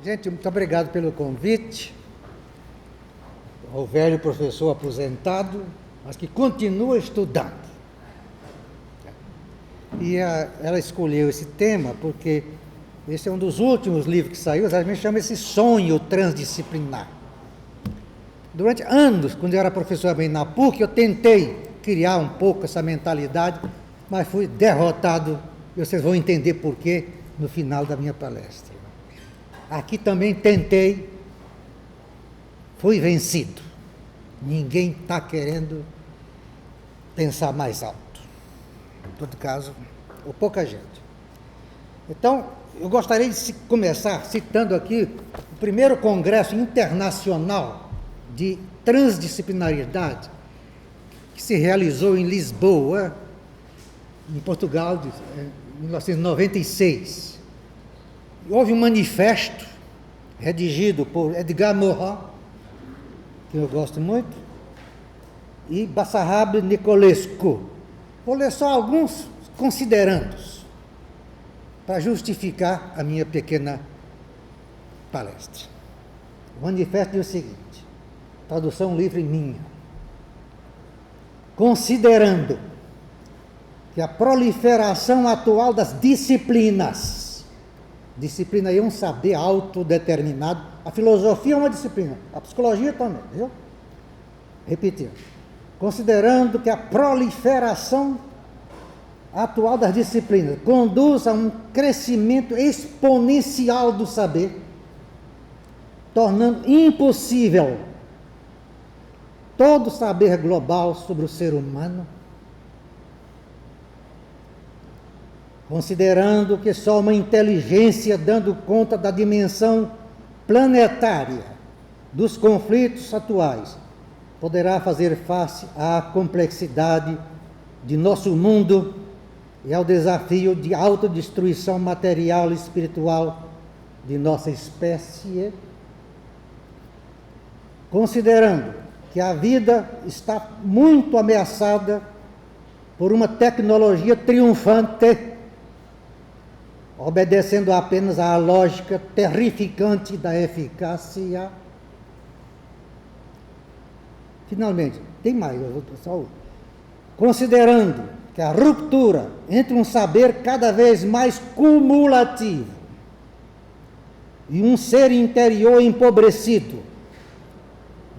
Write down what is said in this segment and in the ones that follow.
Gente, muito obrigado pelo convite. Ao velho professor aposentado, mas que continua estudando. E ela escolheu esse tema porque esse é um dos últimos livros que saiu, a gente chama esse sonho transdisciplinar. Durante anos, quando eu era professor bem na PUC, eu tentei criar um pouco essa mentalidade, mas fui derrotado, e vocês vão entender por quê no final da minha palestra. Aqui também tentei, fui vencido. Ninguém está querendo pensar mais alto. Em todo caso, ou pouca gente. Então, eu gostaria de começar citando aqui o primeiro Congresso Internacional de Transdisciplinaridade que se realizou em Lisboa, em Portugal, em 1996. Houve um manifesto redigido por Edgar Morin, que eu gosto muito, e Basarab Nicolescu. Vou ler só alguns considerandos para justificar a minha pequena palestra. O manifesto diz o seguinte, tradução livre minha. Considerando que a proliferação atual das disciplinas, disciplina é um saber autodeterminado, a filosofia é uma disciplina, a psicologia também, viu? Repetindo. Considerando que a proliferação atual das disciplinas conduz a um crescimento exponencial do saber, tornando impossível todo saber global sobre o ser humano, considerando que só uma inteligência dando conta da dimensão planetária dos conflitos atuais poderá fazer face à complexidade de nosso mundo e ao desafio de autodestruição material e espiritual de nossa espécie, considerando que a vida está muito ameaçada por uma tecnologia triunfante, obedecendo apenas à lógica terrificante da eficácia. Finalmente, tem mais, eu vou só. Considerando que a ruptura entre um saber cada vez mais cumulativo e um ser interior empobrecido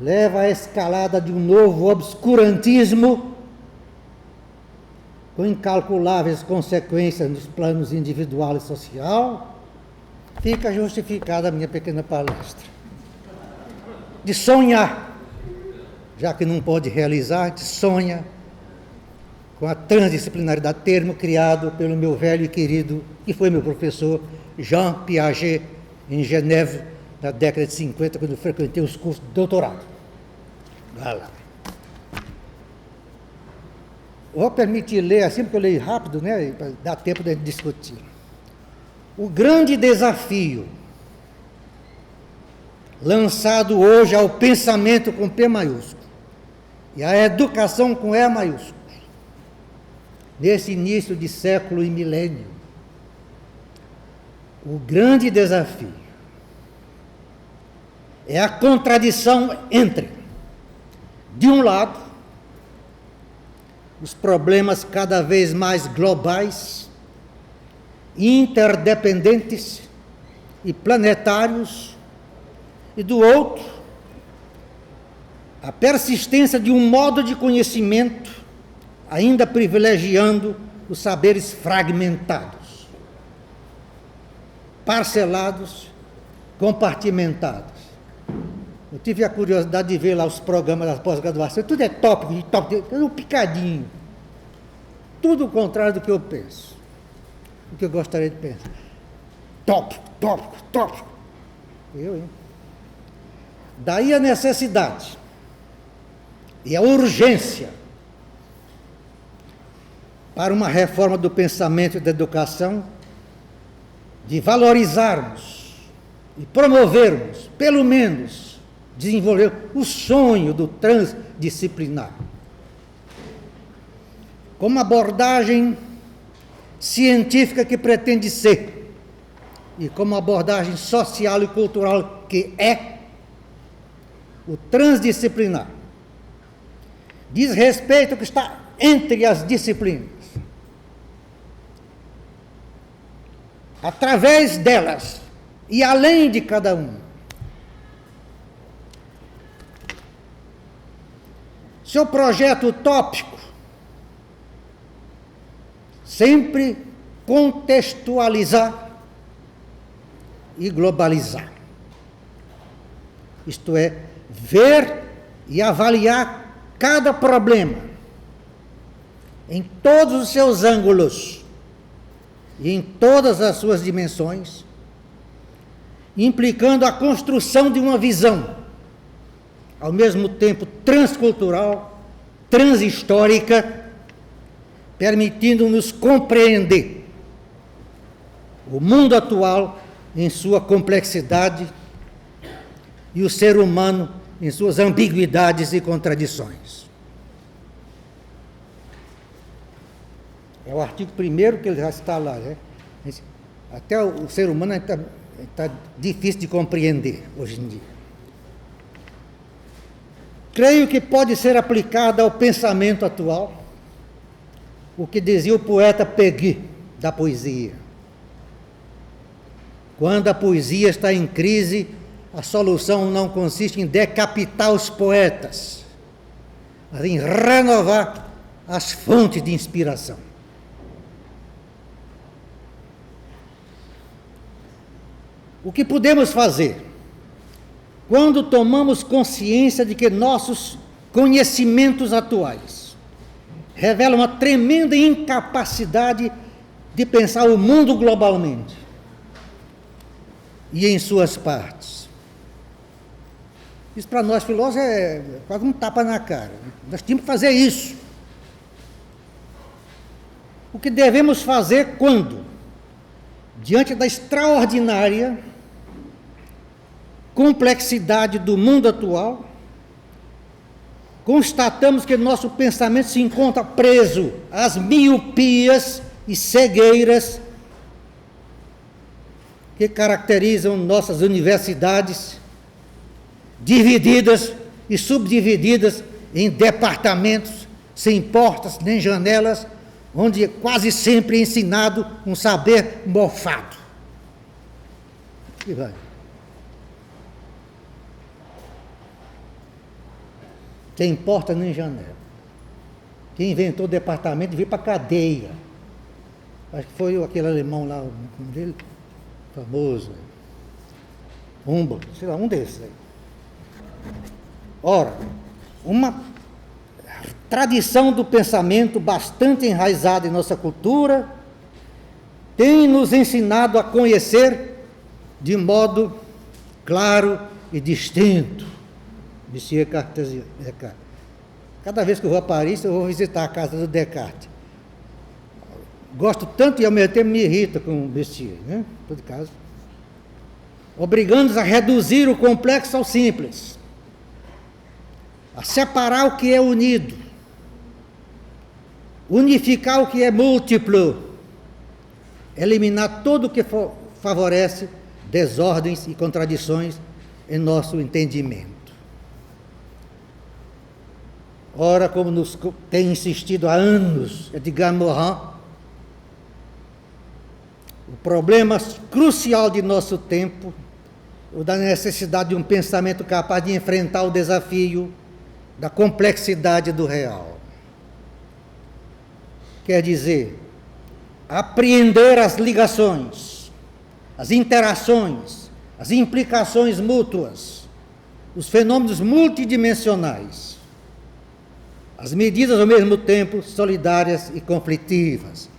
leva à escalada de um novo obscurantismo com incalculáveis consequências nos planos individual e social, fica justificada a minha pequena palestra. De sonhar, já que não pode realizar, a gente sonha com a transdisciplinaridade, termo criado pelo meu velho e querido, que foi meu professor, Jean Piaget, em Geneve, na década de 50, quando eu frequentei os cursos de doutorado. Vai lá. Vou permitir ler assim, porque eu leio rápido, né, para dar tempo de discutir. O grande desafio lançado hoje ao pensamento com P maiúsculo e à educação com E maiúsculo, nesse início de século e milênio, o grande desafio é a contradição entre, de um lado, os problemas cada vez mais globais, interdependentes e planetários, e do outro, a persistência de um modo de conhecimento ainda privilegiando os saberes fragmentados, parcelados, compartimentados. Eu tive a curiosidade de ver lá os programas da pós-graduação, tudo é tópico, tudo picadinho. Tudo o contrário do que eu penso, do que eu gostaria de pensar. Tópico. Hein? Daí a necessidade e a urgência para uma reforma do pensamento e da educação, de valorizarmos e promovermos, pelo menos, desenvolver o sonho do transdisciplinar. Com uma abordagem científica que pretende ser e como abordagem social e cultural que é, o transdisciplinar diz respeito ao que está entre as disciplinas. Através delas e além de cada uma. Seu projeto utópico sempre contextualizar e globalizar. Isto é, ver e avaliar cada problema em todos os seus ângulos e em todas as suas dimensões, implicando a construção de uma visão, ao mesmo tempo transcultural, transhistórica, permitindo-nos compreender o mundo atual em sua complexidade e o ser humano em suas ambiguidades e contradições. É o artigo 1º que ele já está lá, né? Até o ser humano está difícil de compreender hoje em dia. Creio que pode ser aplicado ao pensamento atual o que dizia o poeta Péguy da poesia. Quando a poesia está em crise, a solução não consiste em decapitar os poetas, mas em renovar as fontes de inspiração. O que podemos fazer quando tomamos consciência de que nossos conhecimentos atuais revelam uma tremenda incapacidade de pensar o mundo globalmente e em suas partes? Isso para nós filósofos é quase um tapa na cara. Nós temos que fazer isso. O que devemos fazer quando, diante da extraordinária complexidade do mundo atual, constatamos que nosso pensamento se encontra preso às miopias e cegueiras que caracterizam nossas universidades, divididas e subdivididas em departamentos sem portas nem janelas, onde é quase sempre ensinado um saber mofado. E vai. Tem porta nem janela. Quem inventou o departamento veio para a cadeia. Acho que foi aquele alemão lá, o nome dele, famoso. Humboldt, sei lá, um desses aí. Ora, uma tradição do pensamento bastante enraizada em nossa cultura tem nos ensinado a conhecer de modo claro e distinto Monsieur Descartes. Cada vez que eu vou a Paris, eu vou visitar a casa do Descartes. Gosto tanto e ao mesmo tempo me irrita com o Monsieur, né? Em todo caso. Obrigando-nos a reduzir o complexo ao simples, a separar o que é unido, unificar o que é múltiplo, eliminar tudo o que favorece desordens e contradições em nosso entendimento. Ora, como nos tem insistido há anos Edgar Morin, o problema crucial de nosso tempo, o da necessidade de um pensamento capaz de enfrentar o desafio da complexidade do real. Quer dizer, apreender as ligações, as interações, as implicações mútuas, os fenômenos multidimensionais, as medidas ao mesmo tempo solidárias e conflitivas.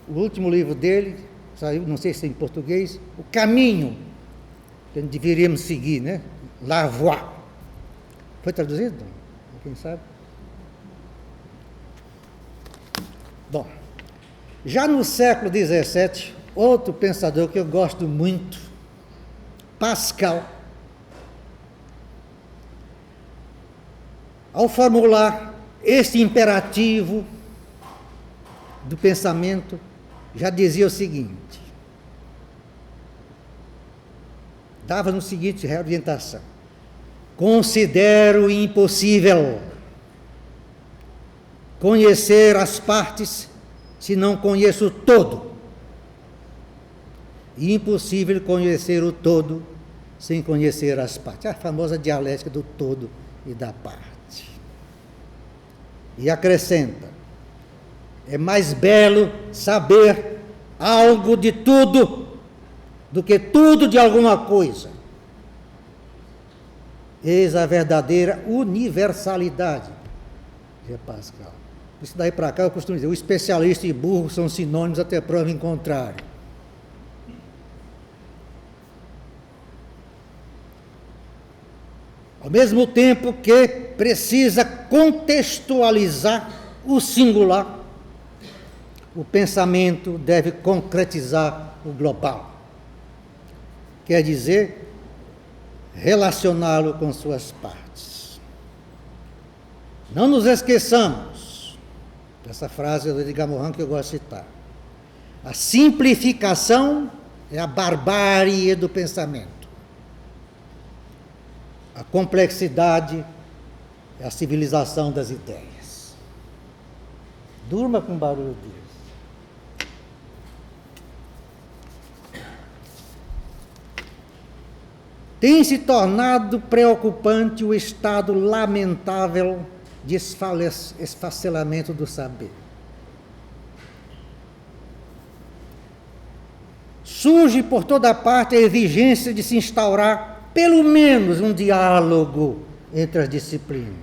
O último livro dele saiu, não sei se é em português, O Caminho que deveríamos seguir, né? La Voie. Foi traduzido? Quem sabe? Bom, já no século XVII, outro pensador que eu gosto muito, Pascal, ao formular este imperativo do pensamento, já dizia o seguinte: dava no seguinte orientação: considero impossível conhecer as partes se não conheço o todo, e impossível conhecer o todo sem conhecer as partes. A famosa dialética do todo e da parte. E acrescenta: é mais belo saber algo de tudo do que tudo de alguma coisa. Eis a verdadeira universalidade de Pascal. Isso daí para cá eu costumo dizer: o especialista e burro são sinônimos até prova em contrário. Ao mesmo tempo que precisa contextualizar o singular, o pensamento deve concretizar o global. Quer dizer, relacioná-lo com suas partes. Não nos esqueçamos dessa frase do Edgar Morin que eu gosto de citar: a simplificação é a barbárie do pensamento. A complexidade é a civilização das ideias. Durma com barulho desse. Tem se tornado preocupante o estado lamentável de esfacelamento do saber. Surge por toda parte a exigência de se instaurar pelo menos um diálogo entre as disciplinas.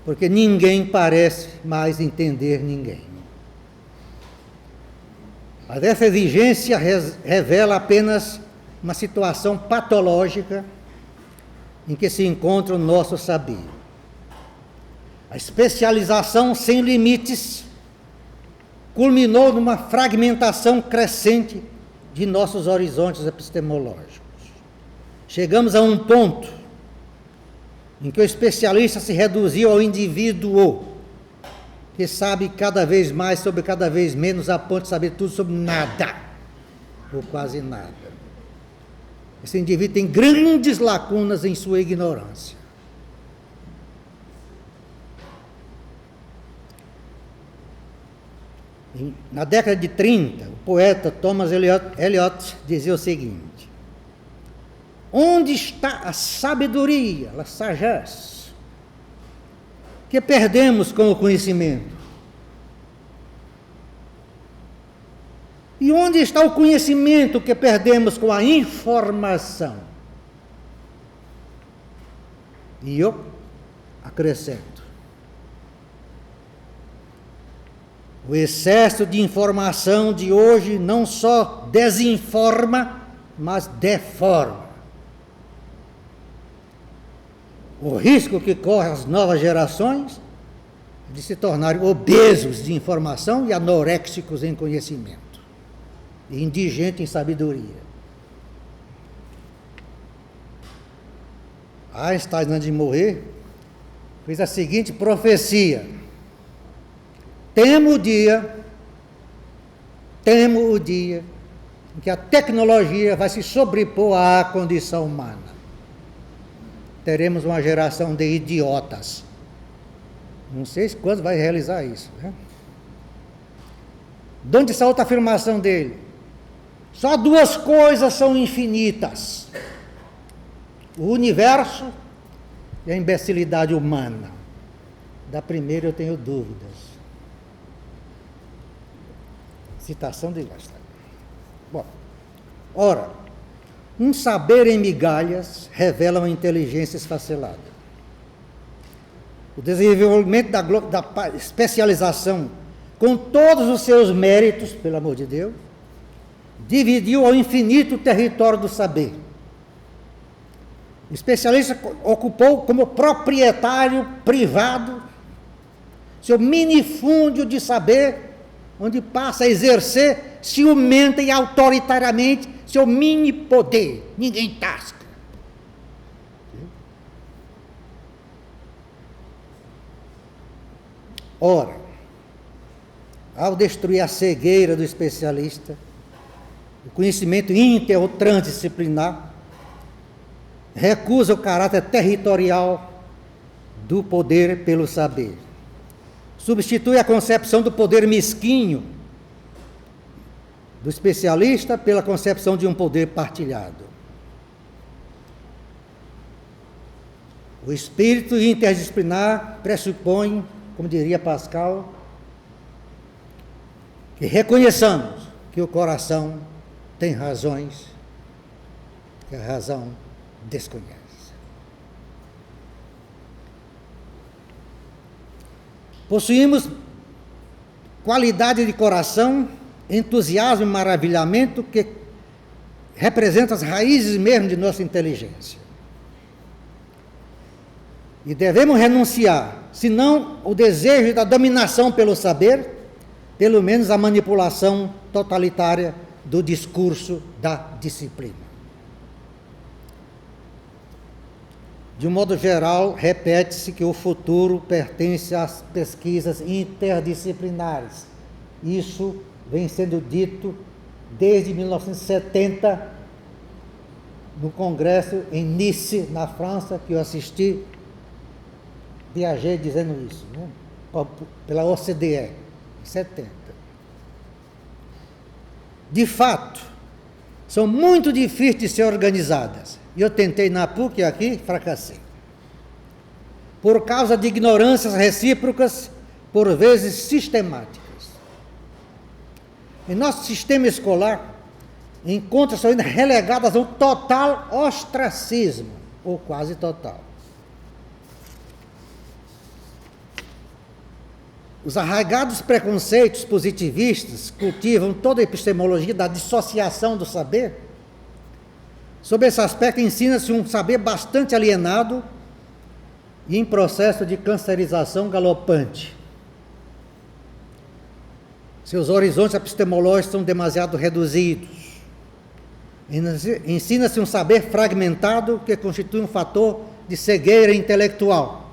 Porque ninguém parece mais entender ninguém. Mas essa exigência revela apenas uma situação patológica em que se encontra o nosso saber. A especialização sem limites culminou numa fragmentação crescente de nossos horizontes epistemológicos. Chegamos a um ponto em que o especialista se reduziu ao indivíduo, que sabe cada vez mais sobre cada vez menos, a ponto de saber tudo sobre nada, ou quase nada. Esse indivíduo tem grandes lacunas em sua ignorância. Na década de 30, o poeta Thomas Eliot dizia o seguinte: onde está a sabedoria, a sagesse, que perdemos com o conhecimento? E onde está o conhecimento que perdemos com a informação? E eu acrescento: o excesso de informação de hoje não só desinforma, mas deforma. O risco que correm as novas gerações de se tornarem obesos de informação e anoréxicos em conhecimento, e indigentes em sabedoria. Einstein, antes de morrer, fez a seguinte profecia: temo o dia em que a tecnologia vai se sobrepor à condição humana. Teremos uma geração de idiotas. Não sei quando vai realizar isso, né? De onde essa outra afirmação dele? Só duas coisas são infinitas: o universo e a imbecilidade humana. Da primeira eu tenho dúvidas. Citação de Einstein. Bom, ora, um saber em migalhas revela uma inteligência esfacelada. O desenvolvimento da especialização, com todos os seus méritos, pelo amor de Deus, dividiu ao infinito o território do saber. O especialista ocupou como proprietário privado seu minifúndio de saber, onde passa a exercer ciumenta e autoritariamente seu mini poder. Ninguém tasca. Ora, ao destruir a cegueira do especialista, o conhecimento inter ou transdisciplinar, recusa o caráter territorial do poder pelo saber, substitui a concepção do poder mesquinho do especialista pela concepção de um poder partilhado. O espírito interdisciplinar pressupõe, como diria Pascal, que reconheçamos que o coração tem razões que a razão desconhece. Possuímos qualidade de coração, entusiasmo e maravilhamento que representam as raízes mesmo de nossa inteligência. E devemos renunciar, se não o desejo da dominação pelo saber, pelo menos a manipulação totalitária do discurso da disciplina. De um modo geral, repete-se que o futuro pertence às pesquisas interdisciplinares. Isso vem sendo dito desde 1970, no congresso em Nice, na França, que eu assisti, viajei dizendo isso, né? Pela OCDE, em 70. De fato, são muito difíceis de ser organizadas. E eu tentei na PUC aqui, fracassei. Por causa de ignorâncias recíprocas, por vezes sistemáticas. Em nosso sistema escolar, encontra-se ainda relegadas ao total ostracismo, ou quase total. Os arraigados preconceitos positivistas cultivam toda a epistemologia da dissociação do saber. Sob esse aspecto, ensina-se um saber bastante alienado e em processo de cancerização galopante. Seus horizontes epistemológicos são demasiado reduzidos. Ensina-se um saber fragmentado que constitui um fator de cegueira intelectual.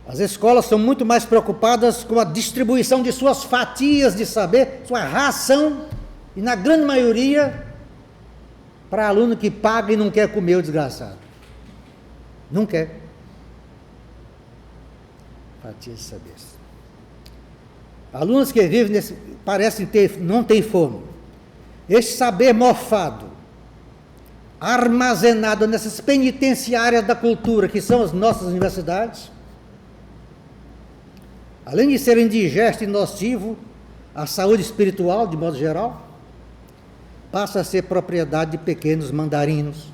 As escolas são muito mais preocupadas com a distribuição de suas fatias de saber, sua ração, e na grande maioria, para aluno que paga e não quer comer o desgraçado. Não quer. Fatia de saber. Alunos que vivem nesse, parecem não ter fome. Este saber mofado, armazenado nessas penitenciárias da cultura, que são as nossas universidades, além de ser indigesto e nocivo à saúde espiritual, de modo geral, passa a ser propriedade de pequenos mandarinos,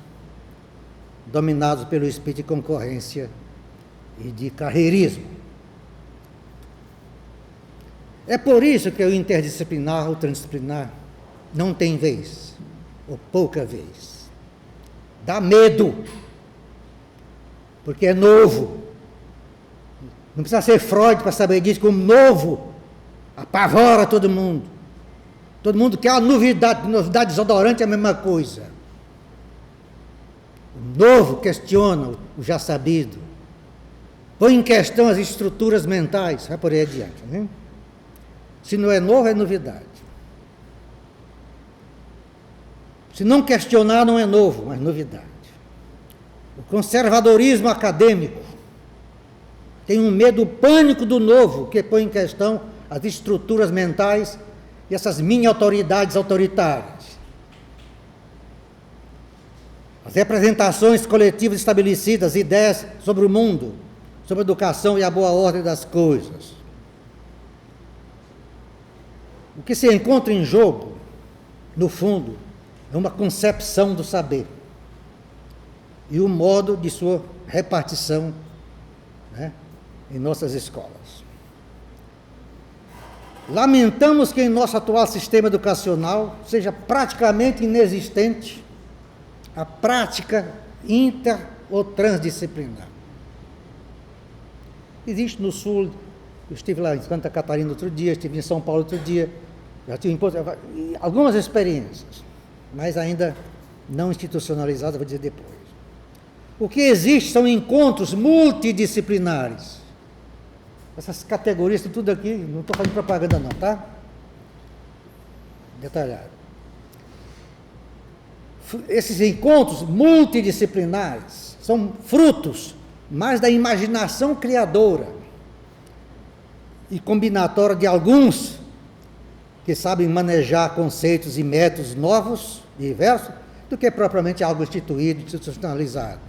dominados pelo espírito de concorrência e de carreirismo. É por isso que o interdisciplinar, o transdisciplinar, não tem vez, ou pouca vez. Dá medo, porque é novo. Não precisa ser Freud para saber disso, que o novo apavora todo mundo. Todo mundo quer uma novidade desodorante é a mesma coisa. O novo questiona o já sabido. Põe em questão as estruturas mentais, vai por aí adiante. Né? Se não é novo, é novidade. Se não questionar, não é novo, mas novidade. O conservadorismo acadêmico tem um medo, pânico do novo, que põe em questão as estruturas mentais e essas mini-autoridades autoritárias. As representações coletivas estabelecidas, ideias sobre o mundo, sobre a educação e a boa ordem das coisas. O que se encontra em jogo, no fundo, é uma concepção do saber e o modo de sua repartição, né, em nossas escolas. Lamentamos que em nosso atual sistema educacional seja praticamente inexistente a prática inter ou transdisciplinar. Existe no Sul, eu estive lá em Santa Catarina outro dia, estive em São Paulo outro dia, já tive algumas experiências, mas ainda não institucionalizadas, vou dizer depois. O que existe são encontros multidisciplinares. Essas categorias, tudo aqui, não estou fazendo propaganda não, tá? detalhado. Esses encontros multidisciplinares são frutos mais da imaginação criadora e combinatória de alguns que sabem manejar conceitos e métodos novos e diversos, do que propriamente algo instituído, institucionalizado.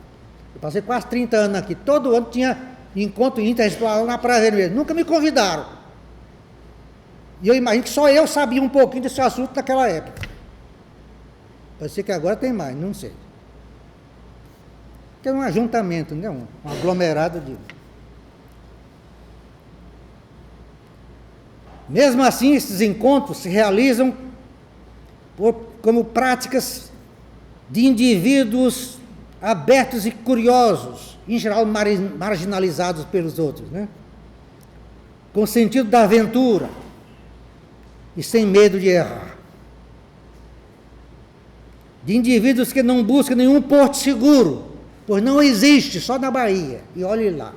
Eu passei quase 30 anos aqui, todo ano tinha encontro interespecial na Praia Vermelha, nunca me convidaram. E eu imagino que só eu sabia um pouquinho desse assunto naquela época. Pode ser que agora tem mais, não sei. Que é um ajuntamento, né? Um aglomerado de... Mesmo assim, esses encontros se realizam como práticas de indivíduos abertos e curiosos, em geral marginalizados pelos outros, né? Com sentido da aventura e sem medo de errar. De indivíduos que não buscam nenhum porto seguro, pois não existe, só na Bahia, e olhe lá.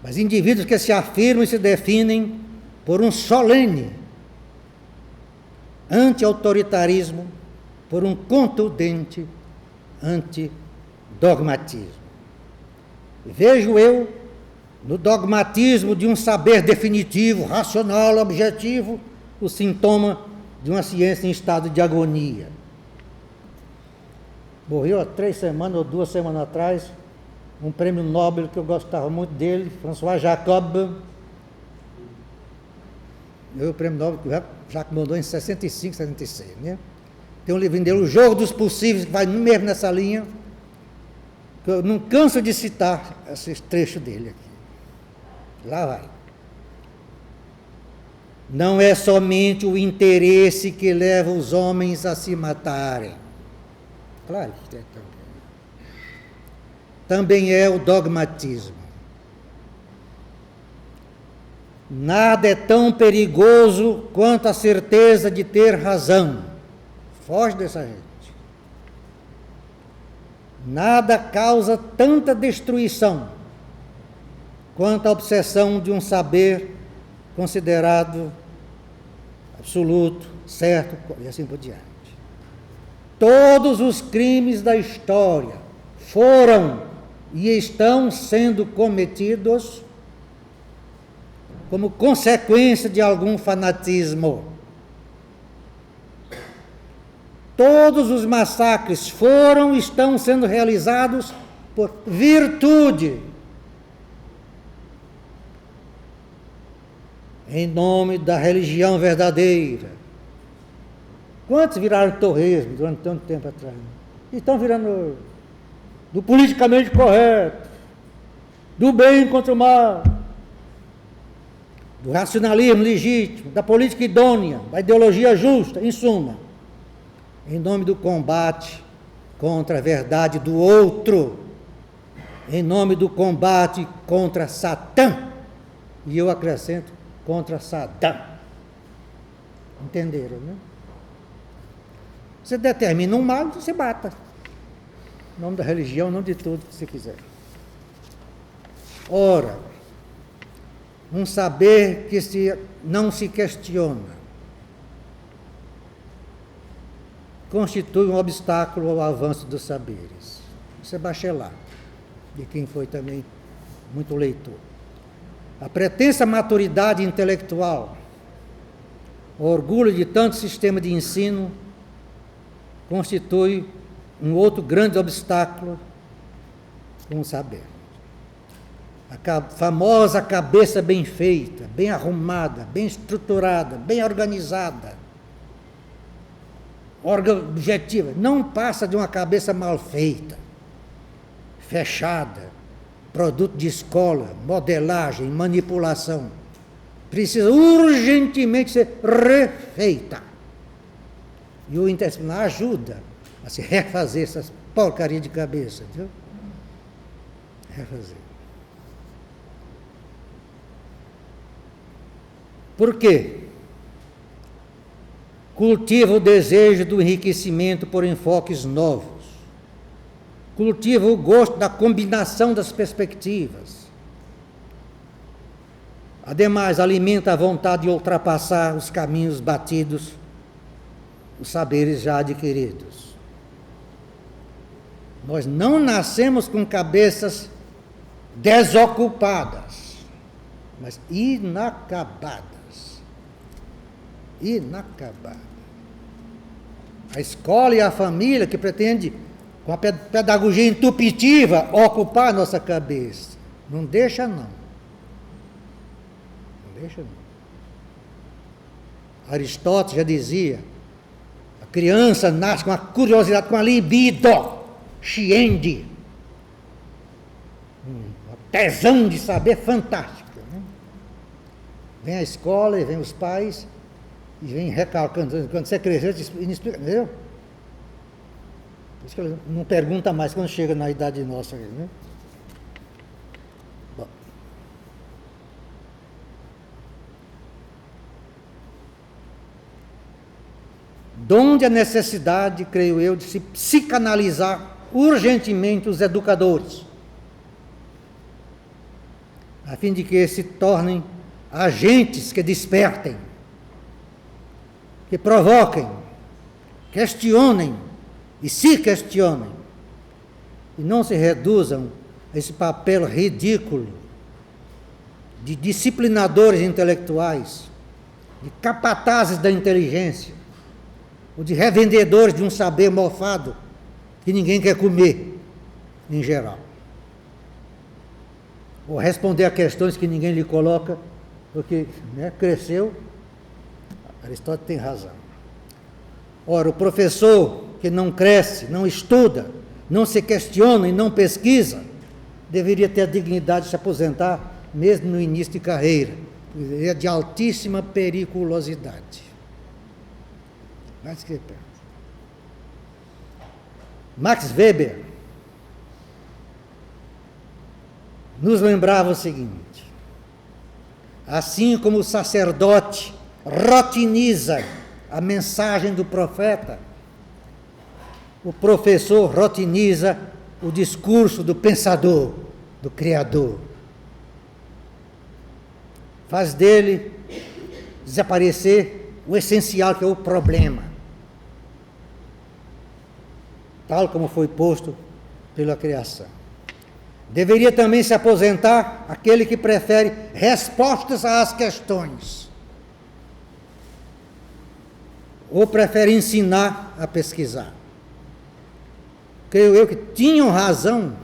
Mas indivíduos que se afirmam e se definem por um solene anti-autoritarismo, por um contundente anti-dogmatismo. Vejo eu, no dogmatismo de um saber definitivo, racional, objetivo, o sintoma de uma ciência em estado de agonia. Morreu há 3 semanas ou 2 semanas atrás, um prêmio Nobel que eu gostava muito dele, François Jacob. O prêmio Nobel que já mandou em 65, 66, né? Tem um livrinho dele, O Jogo dos Possíveis, que vai mesmo nessa linha, que eu não canso de citar esse trecho dele aqui. Lá vai. Não é somente o interesse que leva os homens a se matarem. Claro que é também é o dogmatismo. Nada é tão perigoso quanto a certeza de ter razão. Foge dessa gente. Nada causa tanta destruição quanto a obsessão de um saber considerado absoluto, certo, e assim por diante. Todos os crimes da história foram e estão sendo cometidos como consequência de algum fanatismo. Todos os massacres foram e estão sendo realizados por virtude, em nome da religião verdadeira. Quantos viraram torresmo durante tanto tempo atrás? E estão virando do politicamente correto, do bem contra o mal, do racionalismo legítimo, da política idônea, da ideologia justa, em suma, em nome do combate contra a verdade do outro, em nome do combate contra Satã, e eu acrescento, contra Sadã. Entenderam, né? Você determina um mal, você bata. Em nome da religião, em nome de tudo que você quiser. Ora, um saber que não se questiona constitui um obstáculo ao avanço dos saberes. Isso é Bachelard, de quem foi também muito leitor. A pretensa maturidade intelectual, o orgulho de tanto sistema de ensino, constitui um outro grande obstáculo com o saber. A famosa cabeça bem feita, bem arrumada, bem estruturada, bem organizada, objetiva, não passa de uma cabeça mal feita, fechada, produto de escola, modelagem, manipulação. Precisa urgentemente ser refeita. E o interdisciplinar ajuda a se refazer essas porcarias de cabeça, entendeu? Refazer. Por quê? Cultiva o desejo do enriquecimento por enfoques novos. Cultiva o gosto da combinação das perspectivas. Ademais, alimenta a vontade de ultrapassar os caminhos batidos, os saberes já adquiridos. Nós não nascemos com cabeças desocupadas, mas inacabadas. Inacabadas. A escola e a família que pretende, com a pedagogia intuitiva, ocupar a nossa cabeça. Não deixa, não. Não deixa, não. Aristóteles já dizia, a criança nasce com a curiosidade, com a libido, sciende. Uma tesão de saber fantástica. Né? Vem a escola e vem os pais, e vem recalcando, quando você crescer, entendeu? Por isso que ele não pergunta mais quando chega na idade nossa. Né? Bom. Donde a necessidade, creio eu, de se psicanalizar urgentemente os educadores, a fim de que se tornem agentes que despertem, que provoquem, questionem e se questionem, e não se reduzam a esse papel ridículo de disciplinadores intelectuais, de capatazes da inteligência, ou de revendedores de um saber mofado que ninguém quer comer, em geral. Ou responder a questões que ninguém lhe coloca, porque cresceu. Aristóteles tem razão. Ora, o professor que não cresce, não estuda, não se questiona e não pesquisa, deveria ter a dignidade de se aposentar mesmo no início de carreira. É de altíssima periculosidade. Max Weber nos lembrava o seguinte: assim como o sacerdote rotiniza a mensagem do profeta, o professor rotiniza o discurso do pensador, do Criador. Faz dele desaparecer o essencial, que é o problema, tal como foi posto pela criação. Deveria também se aposentar aquele que prefere respostas às questões, ou prefere ensinar a pesquisar. Creio eu que tinham razão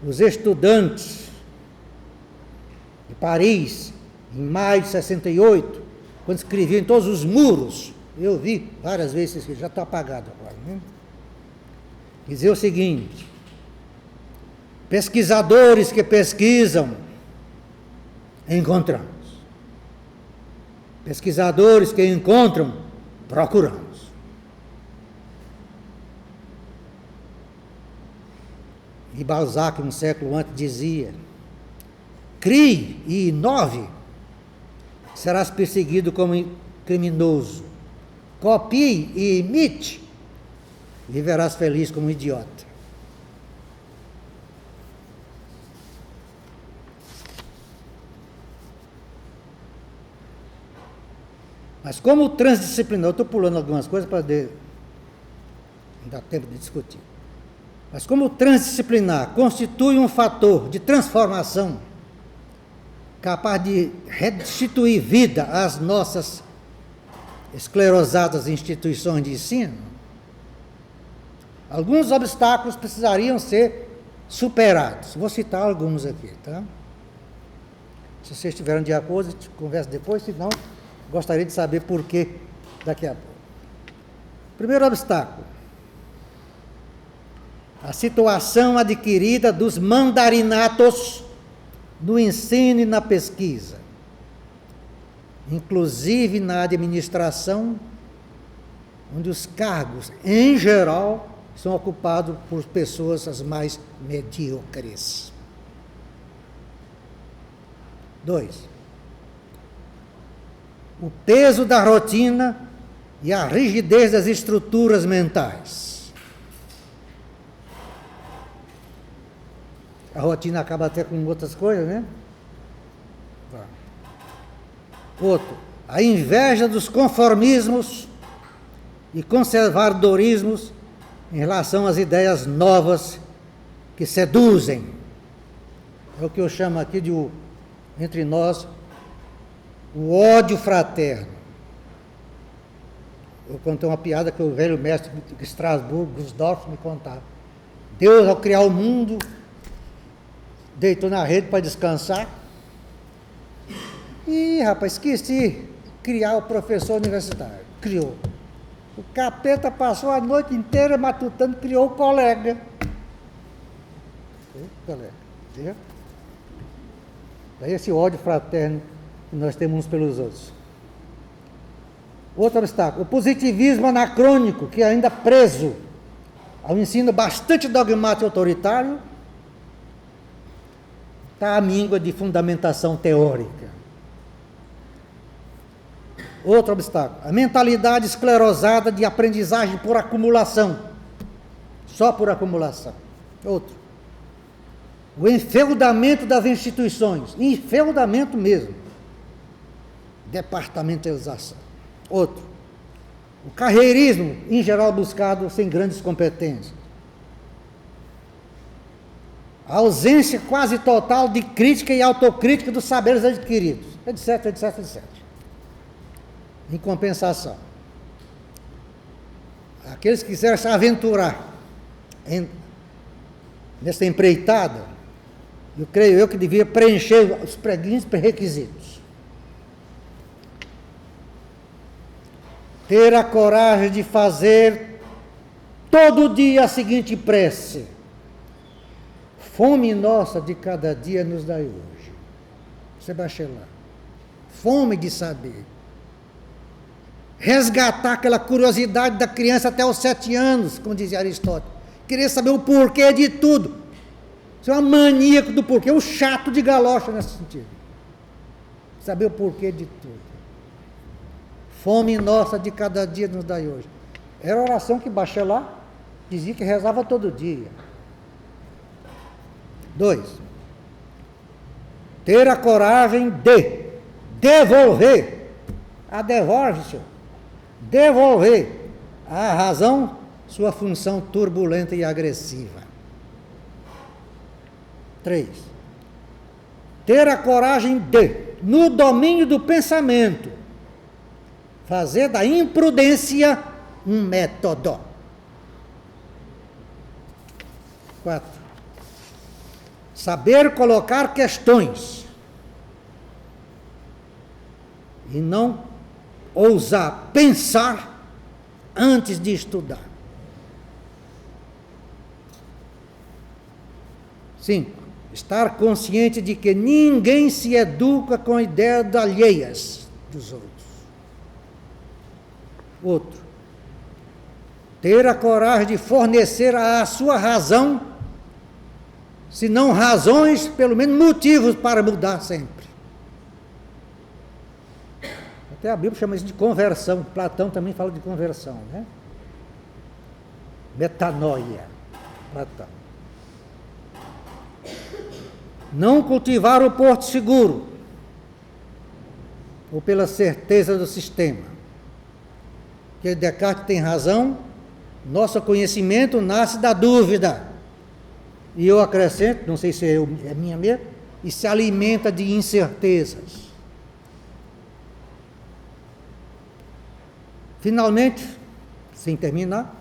os estudantes de Paris, em maio de 68, quando escreviam em todos os muros. Eu vi várias vezes, já está apagado agora. Né? Dizer o seguinte: pesquisadores que pesquisam, encontramos. Pesquisadores que encontram, procuramos. E Balzac, um século antes, dizia: crie e inove, serás perseguido como criminoso. Copie e imite, viverás feliz como idiota. Mas como transdisciplinar, eu estou pulando algumas coisas para não dar tempo de discutir. Mas como transdisciplinar constitui um fator de transformação capaz de restituir vida às nossas esclerosadas instituições de ensino, alguns obstáculos precisariam ser superados. Vou citar alguns aqui, tá? Se vocês estiverem de acordo, a gente conversa depois, senão gostaria de saber por quê daqui a pouco. Primeiro obstáculo: a situação adquirida dos mandarinatos no ensino e na pesquisa, inclusive na administração, onde os cargos, em geral, são ocupados por pessoas as mais medíocres. 2. O peso da rotina e a rigidez das estruturas mentais. A rotina acaba até com outras coisas, né? Outro, a inveja dos conformismos e conservadorismos em relação às ideias novas que seduzem. É o que eu chamo aqui de, entre nós, o ódio fraterno. Eu contei uma piada que o velho mestre de Estrasburgo, Gusdorf, me contava. Deus, ao criar o mundo, deitou na rede para descansar. E, rapaz, esqueci criar o professor universitário. Criou. O capeta passou a noite inteira matutando, criou o colega. Entendeu? Daí esse ódio fraterno que nós temos uns pelos outros. Outro obstáculo, o positivismo anacrônico, que é ainda preso ao ensino bastante dogmático e autoritário, está à míngua de fundamentação teórica. Outro obstáculo, a mentalidade esclerosada de aprendizagem por acumulação, só por acumulação. Outro, o enfeudamento das instituições, enfeudamento mesmo, departamentalização. Outro, o carreirismo, em geral buscado sem grandes competências. A ausência quase total de crítica e autocrítica dos saberes adquiridos, etc, etc, etc. Em compensação, aqueles que quiserem se aventurar nessa empreitada, eu creio eu que devia preencher os pré-requisitos. Ter a coragem de fazer todo dia a seguinte prece: fome nossa de cada dia nos dai hoje. Sebastião, fome de saber. Resgatar aquela curiosidade da criança até os 7 anos, como dizia Aristóteles. Querer saber o porquê de tudo. Você é um maníaco do porquê, um chato de galocha nesse sentido. Saber o porquê de tudo. Fome nossa de cada dia nos dai hoje. Era a oração que Bachelard dizia que rezava todo dia. 2. Ter a coragem de devolver. Devolve, senhor. Devolver à razão sua função turbulenta e agressiva. 3. Ter a coragem de, no domínio do pensamento, fazer da imprudência um método. 4. Saber colocar questões e não ousar pensar antes de estudar. 5. Estar consciente de que ninguém se educa com ideias alheias dos outros. Outro. Ter a coragem de fornecer à sua razão, se não razões, pelo menos motivos para mudar sempre. Até a Bíblia chama isso de conversão. Platão também fala de conversão, né? Metanoia. Platão. Não cultivar o porto seguro, ou pela certeza do sistema. Que Descartes tem razão, nosso conhecimento nasce da dúvida. E eu acrescento, não sei se é minha mesmo, e se alimenta de incertezas. Finalmente, sem terminar,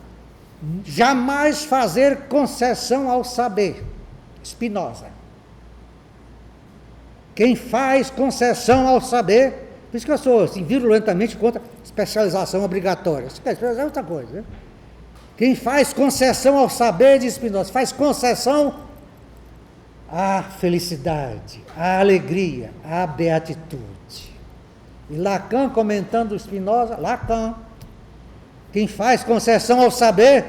jamais fazer concessão ao saber. Spinoza. Quem faz concessão ao saber, por isso que eu sou assim, virulentamente contra especialização obrigatória. Especialização é outra coisa, né? Quem faz concessão ao saber, diz Spinoza, faz concessão à felicidade, à alegria, à beatitude. E Lacan, comentando Spinoza, Lacan, quem faz concessão ao saber,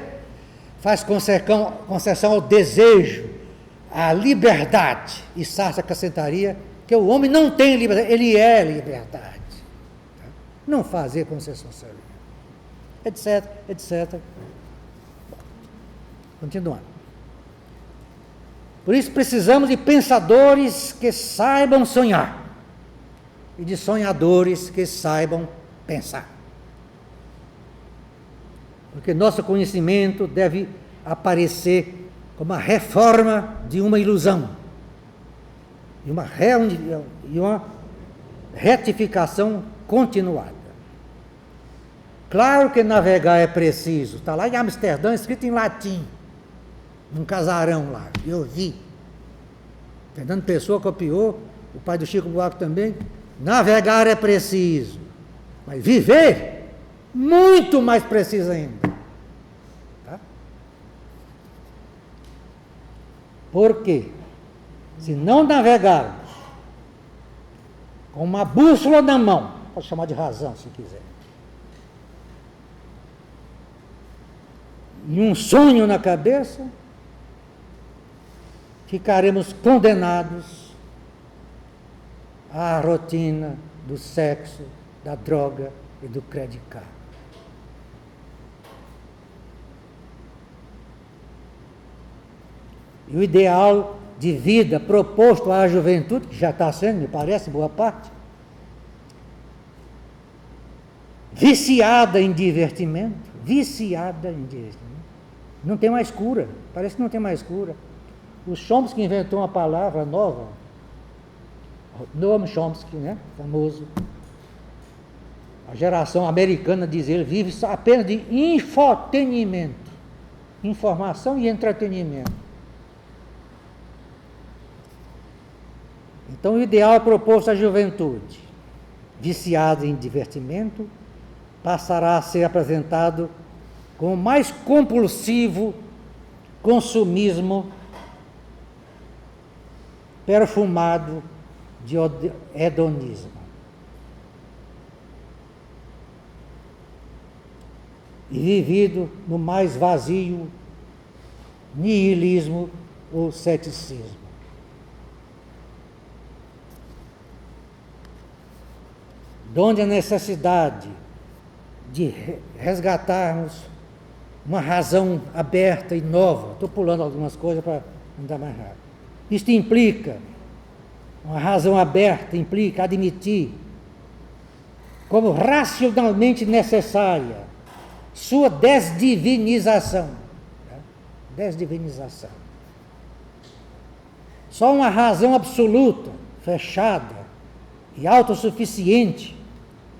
faz concessão ao desejo, à liberdade. E Sartre acrescentaria que o homem não tem liberdade, ele é liberdade. Não fazer concessão ao saber. Etc, etc. Continuando. Por isso precisamos de pensadores que saibam sonhar. e de sonhadores que saibam pensar. Porque nosso conhecimento deve aparecer como a reforma de uma ilusão e uma retificação continuada. Claro que navegar é preciso. Está lá em Amsterdã, escrito em latim, num casarão lá, eu vi. Fernando Pessoa copiou, o pai do Chico Buarque também. Navegar é preciso, mas viver, muito mais preciso ainda. Tá? Por quê? Se não navegarmos com uma bússola na mão, pode chamar de razão se quiser, e um sonho na cabeça, ficaremos condenados à rotina do sexo, da droga e do credit card. E o ideal de vida proposto à juventude, que já está sendo, me parece, boa parte, viciada em divertimento, não tem mais cura, parece que não tem mais cura. O Chomsky inventou uma palavra nova, Noam Chomsky, né, famoso. A geração americana, diz ele, vive apenas de infotenimento, informação e entretenimento. Então, o ideal proposto à juventude, viciada em divertimento, passará a ser apresentado como o mais compulsivo consumismo perfumado de hedonismo. E vivido no mais vazio nihilismo ou ceticismo. Donde a necessidade de resgatarmos uma razão aberta e nova. Estou pulando algumas coisas para andar mais rápido. Isto implica, uma razão aberta implica admitir como racionalmente necessária sua desdivinização. Desdivinização. Só uma razão absoluta, fechada e autossuficiente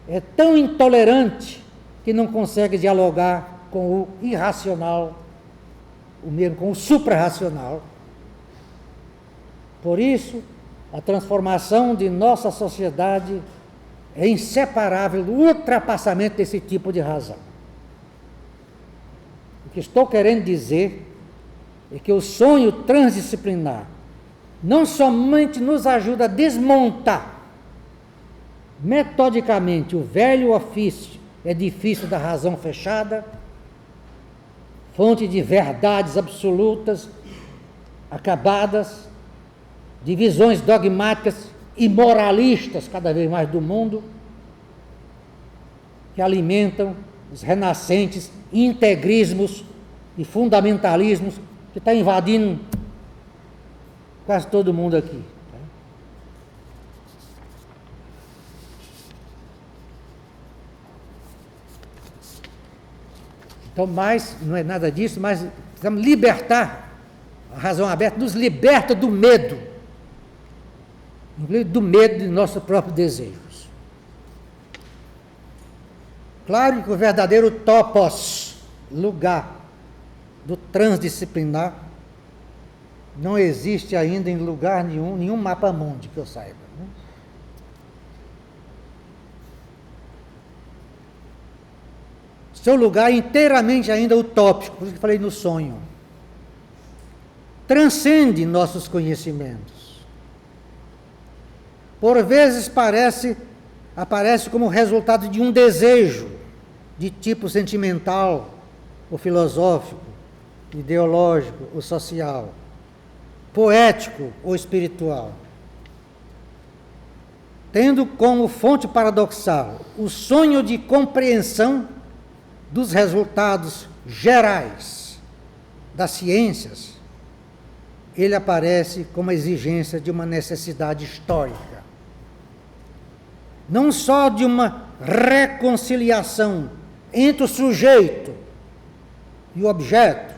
é tão intolerante que não consegue dialogar com o irracional, o mesmo com o suprarracional. Por isso, a transformação de nossa sociedade é inseparável do ultrapassamento desse tipo de razão. O que estou querendo dizer é que o sonho transdisciplinar não somente nos ajuda a desmontar metodicamente o velho edifício da razão fechada, fonte de verdades absolutas, acabadas, de visões dogmáticas e moralistas cada vez mais do mundo, que alimentam os renascentes integrismos e fundamentalismos que está invadindo quase todo mundo aqui. Então, não é nada disso, mas precisamos libertar, a razão aberta nos liberta do medo, inclusive do medo de nossos próprios desejos. Claro que o verdadeiro topos, lugar do transdisciplinar, não existe ainda em lugar nenhum mapa mundi que eu saiba. Né? Seu lugar é inteiramente ainda utópico, por isso que eu falei no sonho. Transcende nossos conhecimentos. Por vezes aparece como resultado de um desejo de tipo sentimental, ou filosófico, ideológico ou social, poético ou espiritual. Tendo como fonte paradoxal o sonho de compreensão dos resultados gerais das ciências, ele aparece como a exigência de uma necessidade histórica. não só de uma reconciliação entre o sujeito e o objeto,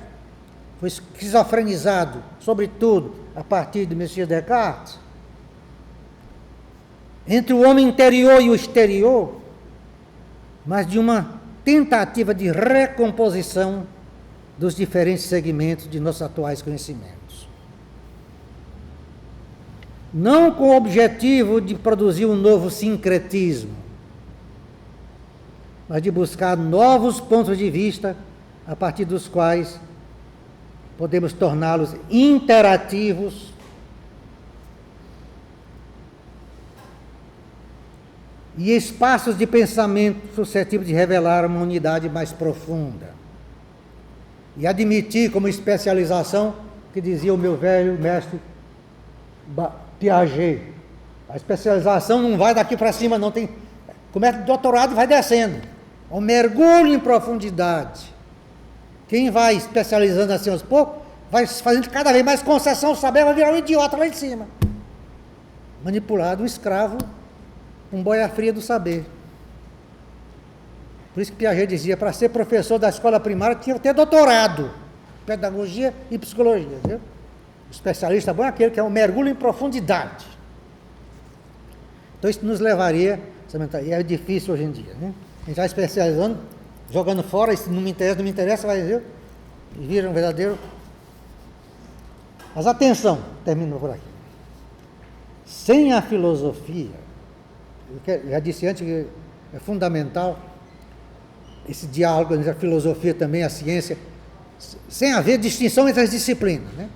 foi esquizofrenizado, sobretudo a partir de Monsieur Descartes, entre o homem interior e o exterior, mas de uma tentativa de recomposição dos diferentes segmentos de nossos atuais conhecimentos. Não com o objetivo de produzir um novo sincretismo, mas de buscar novos pontos de vista a partir dos quais podemos torná-los interativos e espaços de pensamento suscetíveis de revelar uma unidade mais profunda. E admitir como especialização, que dizia o meu velho mestre Piaget, a especialização não vai daqui para cima, não, tem, começa o doutorado e vai descendo, é um mergulho em profundidade. Quem vai especializando assim aos poucos, vai fazendo cada vez mais concessão ao saber, vai virar um idiota lá em cima, manipulado, um escravo, um boia fria do saber. Por isso que Piaget dizia, para ser professor da escola primária tinha que ter doutorado, pedagogia e psicologia, viu? O especialista bom é aquele que é um mergulho em profundidade. Então isso nos levaria, e é difícil hoje em dia, né? A gente vai especializando, jogando fora, isso não me interessa, vai ver, e vira um verdadeiro. Mas atenção, termino por aqui. Sem a filosofia, eu já disse antes que é fundamental esse diálogo entre a filosofia também, a ciência, sem haver distinção entre as disciplinas, né?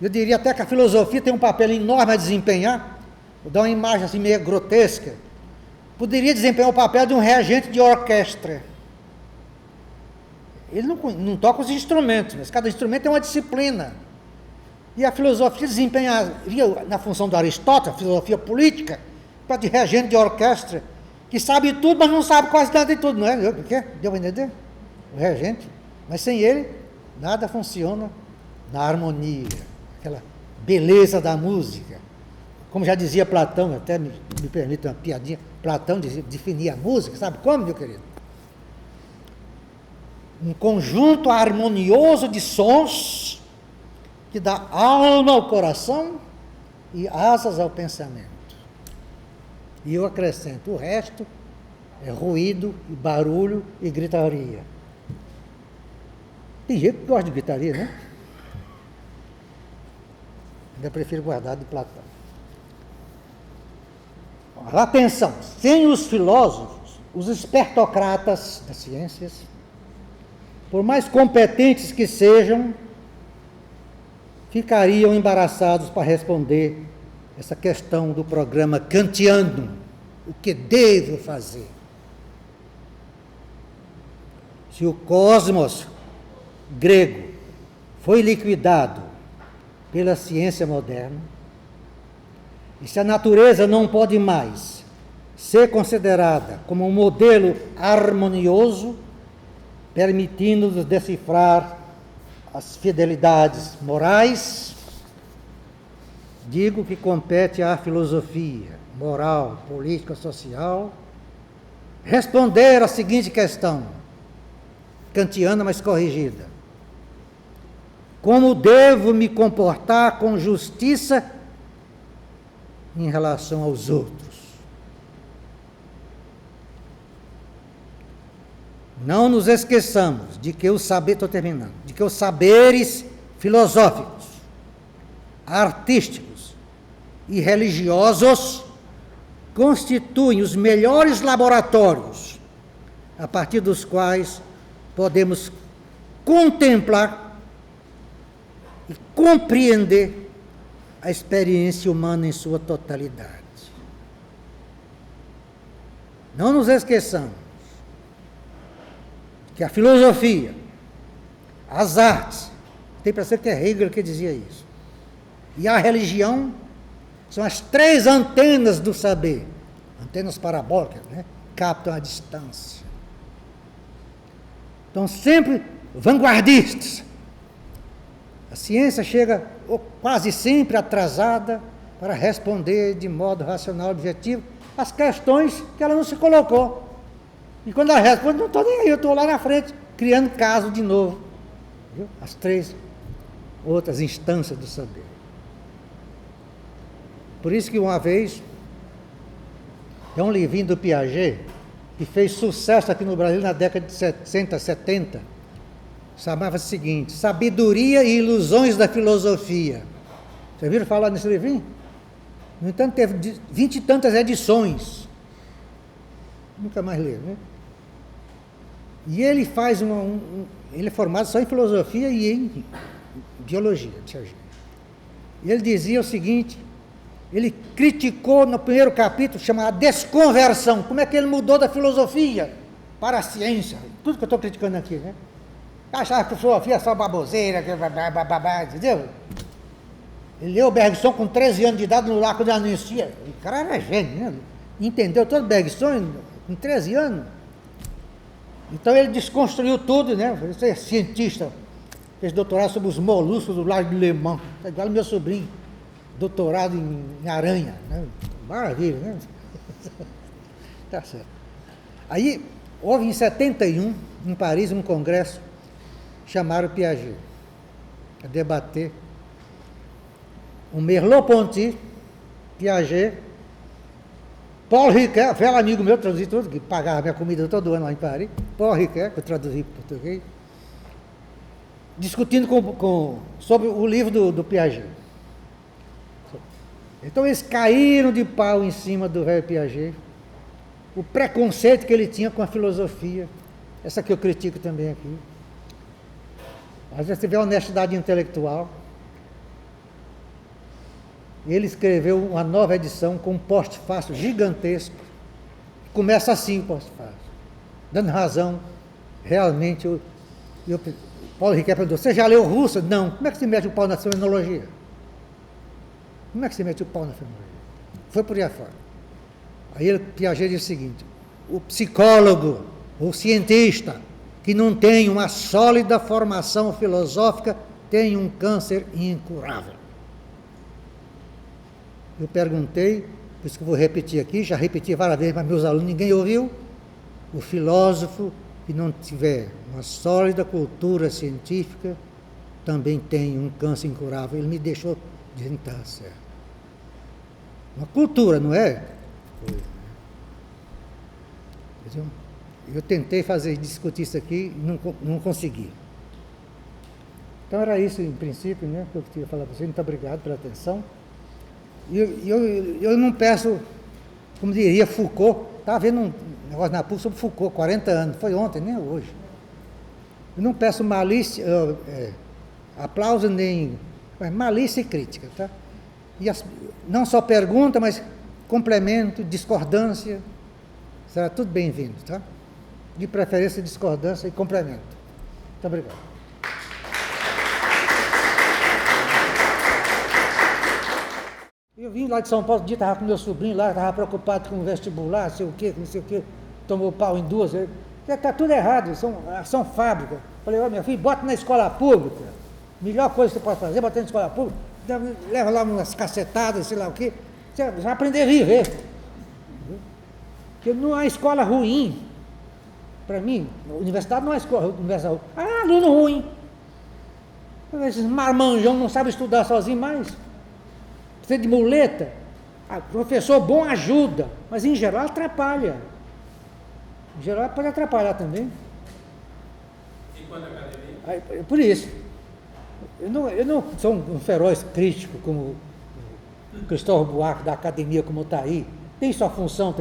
Eu diria até que a filosofia tem um papel enorme a desempenhar, vou dar uma imagem assim meio grotesca, poderia desempenhar o papel de um regente de orquestra. Ele não toca os instrumentos, mas cada instrumento tem uma disciplina. E a filosofia desempenharia, na função do Aristóteles, a filosofia política, para de regente de orquestra, que sabe tudo, mas não sabe quase nada de tudo, não é? O quê? Deu para entender? O regente. Mas sem ele, nada funciona na harmonia, aquela beleza da música. Como já dizia Platão, até me permite uma piadinha, Platão definia a música, sabe como, meu querido? Um conjunto harmonioso de sons que dá alma ao coração e asas ao pensamento. E eu acrescento, o resto é ruído, e barulho e gritaria. Tem gente que gosta de gritaria, né? Ainda prefiro guardar de Platão. Atenção, sem os filósofos, os espertocratas das ciências, por mais competentes que sejam, ficariam embaraçados para responder essa questão do programa kantiano, o que devo fazer? Se o cosmos grego foi liquidado pela ciência moderna, e se a natureza não pode mais ser considerada como um modelo harmonioso, permitindo-nos decifrar as fidelidades morais, digo que compete à filosofia, moral, política, social, responder à seguinte questão, kantiana, mas corrigida. Como devo me comportar com justiça em relação aos outros? Não nos esqueçamos de que de que os saberes filosóficos, artísticos e religiosos constituem os melhores laboratórios a partir dos quais podemos contemplar e compreender a experiência humana em sua totalidade. Não nos esqueçamos que a filosofia, as artes, tem para ser que é Hegel que dizia isso, e a religião são as três antenas do saber, antenas parabólicas, né? Captam a distância. Então, sempre vanguardistas. A ciência chega quase sempre atrasada para responder de modo racional, objetivo, as questões que ela não se colocou. E quando ela responde, não estou nem aí, eu estou lá na frente, criando caso de novo. Viu? As 3 outras instâncias do saber. Por isso que uma vez, é um livrinho do Piaget, que fez sucesso aqui no Brasil na década de 60, 70, chamava-se o seguinte: Sabedoria e Ilusões da Filosofia. Vocês viram falar nesse livrinho? No entanto, teve 20 e tantas edições. Nunca mais li, né? E ele faz ele é formado só em filosofia e em biologia. E ele dizia o seguinte, ele criticou no primeiro capítulo, chamado Desconversão, como é que ele mudou da filosofia para a ciência. Tudo que eu estou criticando aqui, né? Achava que a filosofia é só baboseira, entendeu? Ele leu Bergson com 13 anos de idade no Largo da Anistia. O cara era gênio, né? Entendeu todo Bergson com 13 anos. Então ele desconstruiu tudo, né? Ele é cientista, fez doutorado sobre os moluscos do Lago de Le Mans, é igual ao meu sobrinho, doutorado em aranha, né? Maravilha, né? Tá certo. Aí houve em 71, em Paris, um congresso, chamaram Piaget a debater. O Merleau-Ponty, Piaget, Paul Ricoeur, velho amigo meu, traduzi tudo, que pagava minha comida todo ano lá em Paris, Paul Ricoeur, que eu traduzi para o português, discutindo sobre o livro do Piaget. Então eles caíram de pau em cima do velho Piaget, o preconceito que ele tinha com a filosofia, essa que eu critico também aqui. Às vezes você vê a honestidade intelectual. Ele escreveu uma nova edição com um post-fácil gigantesco. Começa assim o post-fácil, dando razão. Realmente, Paulo Ricoeur perguntou, você já leu Russo? Não. Como é que se mete o pau na fenomenologia? Como é que se mete o pau na fenomenologia? Foi por aí afora. Aí Piaget diz o seguinte, o psicólogo, o cientista, que não tem uma sólida formação filosófica, tem um câncer incurável. Eu perguntei, por isso que eu vou repetir aqui, já repeti várias vezes, mas meus alunos, ninguém ouviu. O filósofo que não tiver uma sólida cultura científica também tem um câncer incurável. Ele me deixou dizer que está certo. Uma cultura, não é? Eu tentei discutir isso aqui e não consegui. Então era isso, em princípio, né, que eu queria falar para vocês. Muito obrigado pela atenção. Eu não peço, como diria Foucault, estava vendo um negócio na PUC sobre Foucault, 40 anos, foi ontem, nem hoje. Eu não peço malícia, aplauso nem malícia e crítica, tá? E não só pergunta, mas complemento, discordância, será tudo bem-vindo, tá? De preferência, discordância e complemento. Muito obrigado. Eu vim lá de São Paulo, estava com meu sobrinho lá, estava preocupado com o vestibular, não sei o quê, tomou pau em 2 vezes. Está tudo errado, são fábricas. Falei, ó, meu filho, bota na escola pública. Melhor coisa que você pode fazer, botar na escola pública, leva lá umas cacetadas, sei lá o quê, você vai aprender a viver. Porque não há escola ruim. Para mim, a universidade não é escola ruim. Ah, aluno ruim. Esses marmanjão não sabem estudar sozinho mais. Precisa de muleta, professor bom ajuda, mas em geral atrapalha. Em geral pode atrapalhar também. E quanto à academia? Por isso, eu não sou um feroz crítico como o Cristóvão Buarque da academia, como está aí. Tem sua função,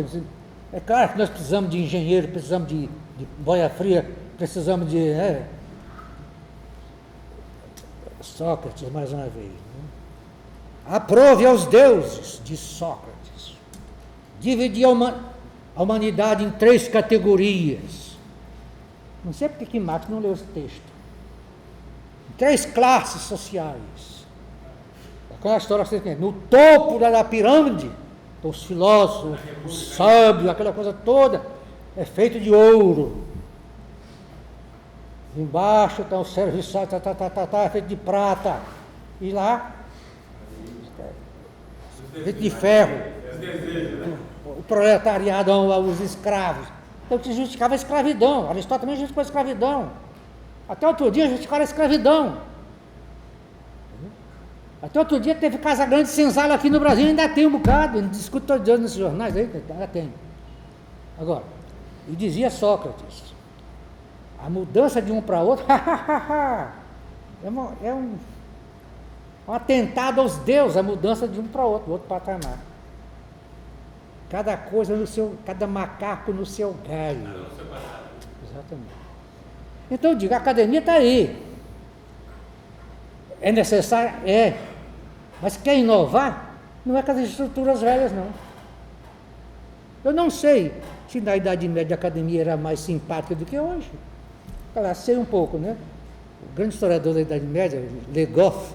é claro que nós precisamos de engenheiro, precisamos de boia fria, precisamos de Sócrates, mais uma vez. Aprove aos deuses, diz Sócrates, dividir a humanidade em 3 categorias. Não sei porque que Marx não leu esse texto. 3 classes sociais. Aquela história que você tem, no topo da pirâmide, os filósofos, os sábios, aquela coisa toda, é feito de ouro. Embaixo está o serviçal, é feito de prata. E lá, feito de ferro. o proletariado aos escravos. Então que justificava a escravidão. Aristóteles também justificou a escravidão. Até outro dia justificaram a escravidão. Até outro dia teve Casa Grande Senzala aqui no Brasil, ainda tem um bocado, discute todos os dias nesses jornais aí, ainda tem. Agora, e dizia Sócrates, a mudança de um para outro é um atentado aos deuses, a mudança de um para outro patamar. Cada coisa no seu, cada macaco no seu galho. Exatamente. Então eu digo, a academia está aí. É necessário? É. Mas quer inovar? Não é com as estruturas velhas, não. Eu não sei se na Idade Média a academia era mais simpática do que hoje. Claro, sei um pouco, né? O grande historiador da Idade Média, Le Goff,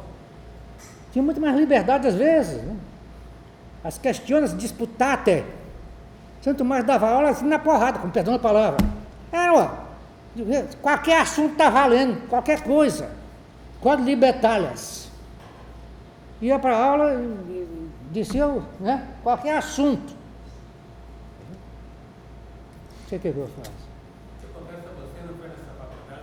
tinha muito mais liberdade às vezes, né? As questões disputate. Santo Tomás dava aula assim na porrada, com perdão da palavra. Qualquer assunto está valendo, qualquer coisa. Quod libertalis. Ia para a aula e dizia, né, qualquer assunto. Não sei o que eu faço. Eu confesso a você, não foi nessa faculdade,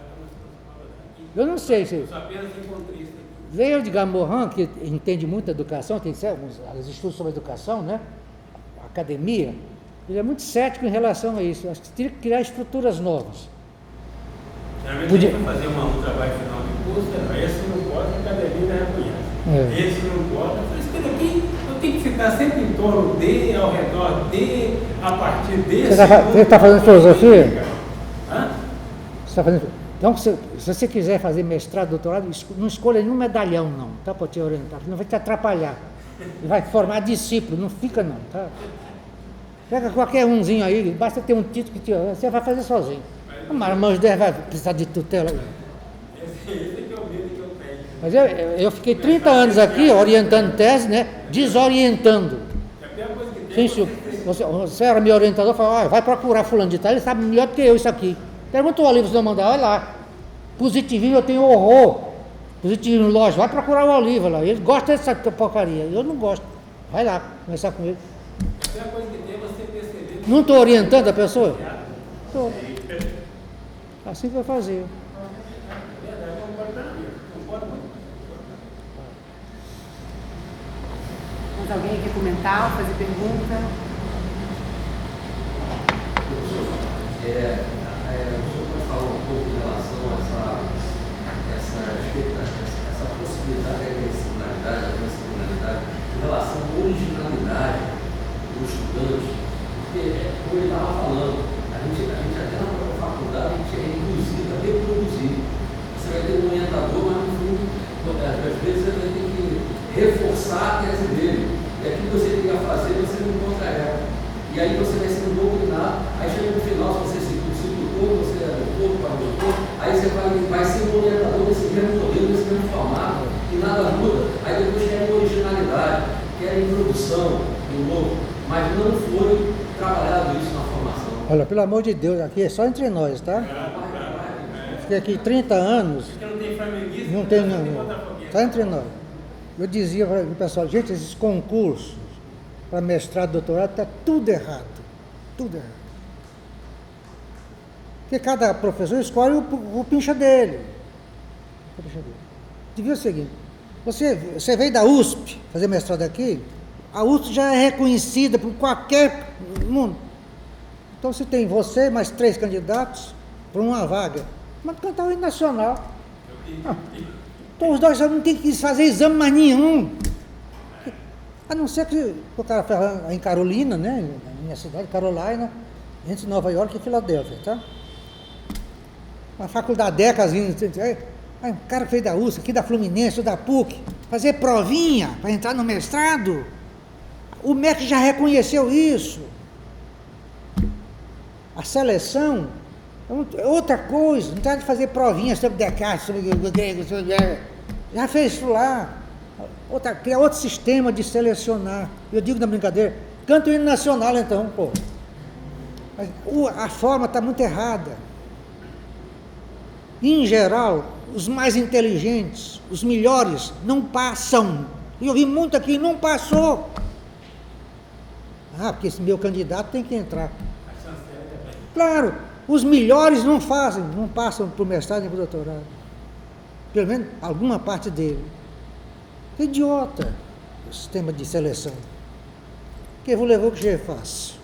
aqui. Eu não sei se... Eu sou apenas encontrista. Veio de Morin, que entende muito educação, tem alguns estudos sobre educação, né? A academia, ele é muito cético em relação a isso. Acho que teria que criar estruturas novas. Geralmente a gente vai fazer um trabalho final de curso, esse não pode, a academia não reconhece. Esse não pode, isso daqui eu tenho que ficar sempre em torno de, ao redor de, a partir desse. Você está fazendo filosofia? Hã? Você está fazendo... Então, se você quiser fazer mestrado, doutorado, não escolha nenhum medalhão, não, tá? Para te orientar, não vai te atrapalhar. E vai formar discípulo, não fica não, tá? Pega qualquer umzinho aí, basta ter um título que você vai fazer sozinho. A Marmanjo vai precisar de tutela. Esse é o medo que eu tenho. Mas eu fiquei 30 anos aqui orientando tese, né? Desorientando. É a pior coisa que tem. Sim, você era meu orientador, falou, vai procurar fulano de tal, ele sabe melhor do que eu isso aqui. Pergunta o Oliva se não mandar, olha lá. Positivismo eu tenho horror. Positivismo, lógico, vai procurar o Oliva lá. Ele gosta dessa porcaria, eu não gosto. Vai lá, conversar com ele. A pior coisa que tem é você perceber. Não estou orientando a pessoa? Estou. Assim que eu fazia. Verdade, concordo muito. Mas alguém quer comentar, fazer pergunta? O senhor pode falar um pouco em relação a essa possibilidade da disciplinaridade, em relação à originalidade do estudante? Porque, como ele estava falando, a gente até na própria faculdade, a gente é induzido a reproduzir. Você vai ter um orientador, mas no fundo, às vezes você vai ter que reforçar a tese dele. E aquilo que você queria fazer, você não encontra ela. E aí você vai sendo doutrinado, aí chega no final, se você se todo, você é doutor, para doutor, aí você vai ser um orientador desse mesmo modelo, desse mesmo formato, e nada muda. Aí depois querem originalidade, querem produção de novo, mas não foi trabalhado isso na formação. Olha, pelo amor de Deus, aqui é só entre nós, tá? Eu fiquei aqui 30 anos, Porque não tem flamenguista, não tem não não, botafoguense. só entre nós. Eu dizia para o pessoal, gente, esses concursos para mestrado, doutorado, está tudo errado, tudo errado. Porque cada professor escolhe o pincha dele. Devia ser o seguinte, você veio da USP fazer mestrado aqui, a USP já é reconhecida por qualquer mundo. Então você tem você, mais 3 candidatos para uma vaga. Mas cantar o hino nacional. Então os dois já não tem que fazer exame mais nenhum. A não ser que o cara faz em Carolina, né? Na minha cidade, Carolina, entre Nova York e Filadélfia, tá? Uma faculdade décadas, o cara que fez da USP, aqui da Fluminense, ou da PUC, fazer provinha para entrar no mestrado. O MEC já reconheceu isso. A seleção é outra coisa, não tem de fazer provinha sobre Descartes, sobre grego, já fez isso lá. Criar outro sistema de selecionar. Eu digo na brincadeira, canta o hino nacional então, pô. Mas a forma está muito errada. Em geral, os mais inteligentes, os melhores, não passam. Eu vi muito aqui, não passou. Ah, porque esse meu candidato tem que entrar. Claro, os melhores não fazem, não passam por mestrado e por doutorado. Pelo menos alguma parte dele. Que idiota o sistema de seleção. Que vou levar o que já é fácil.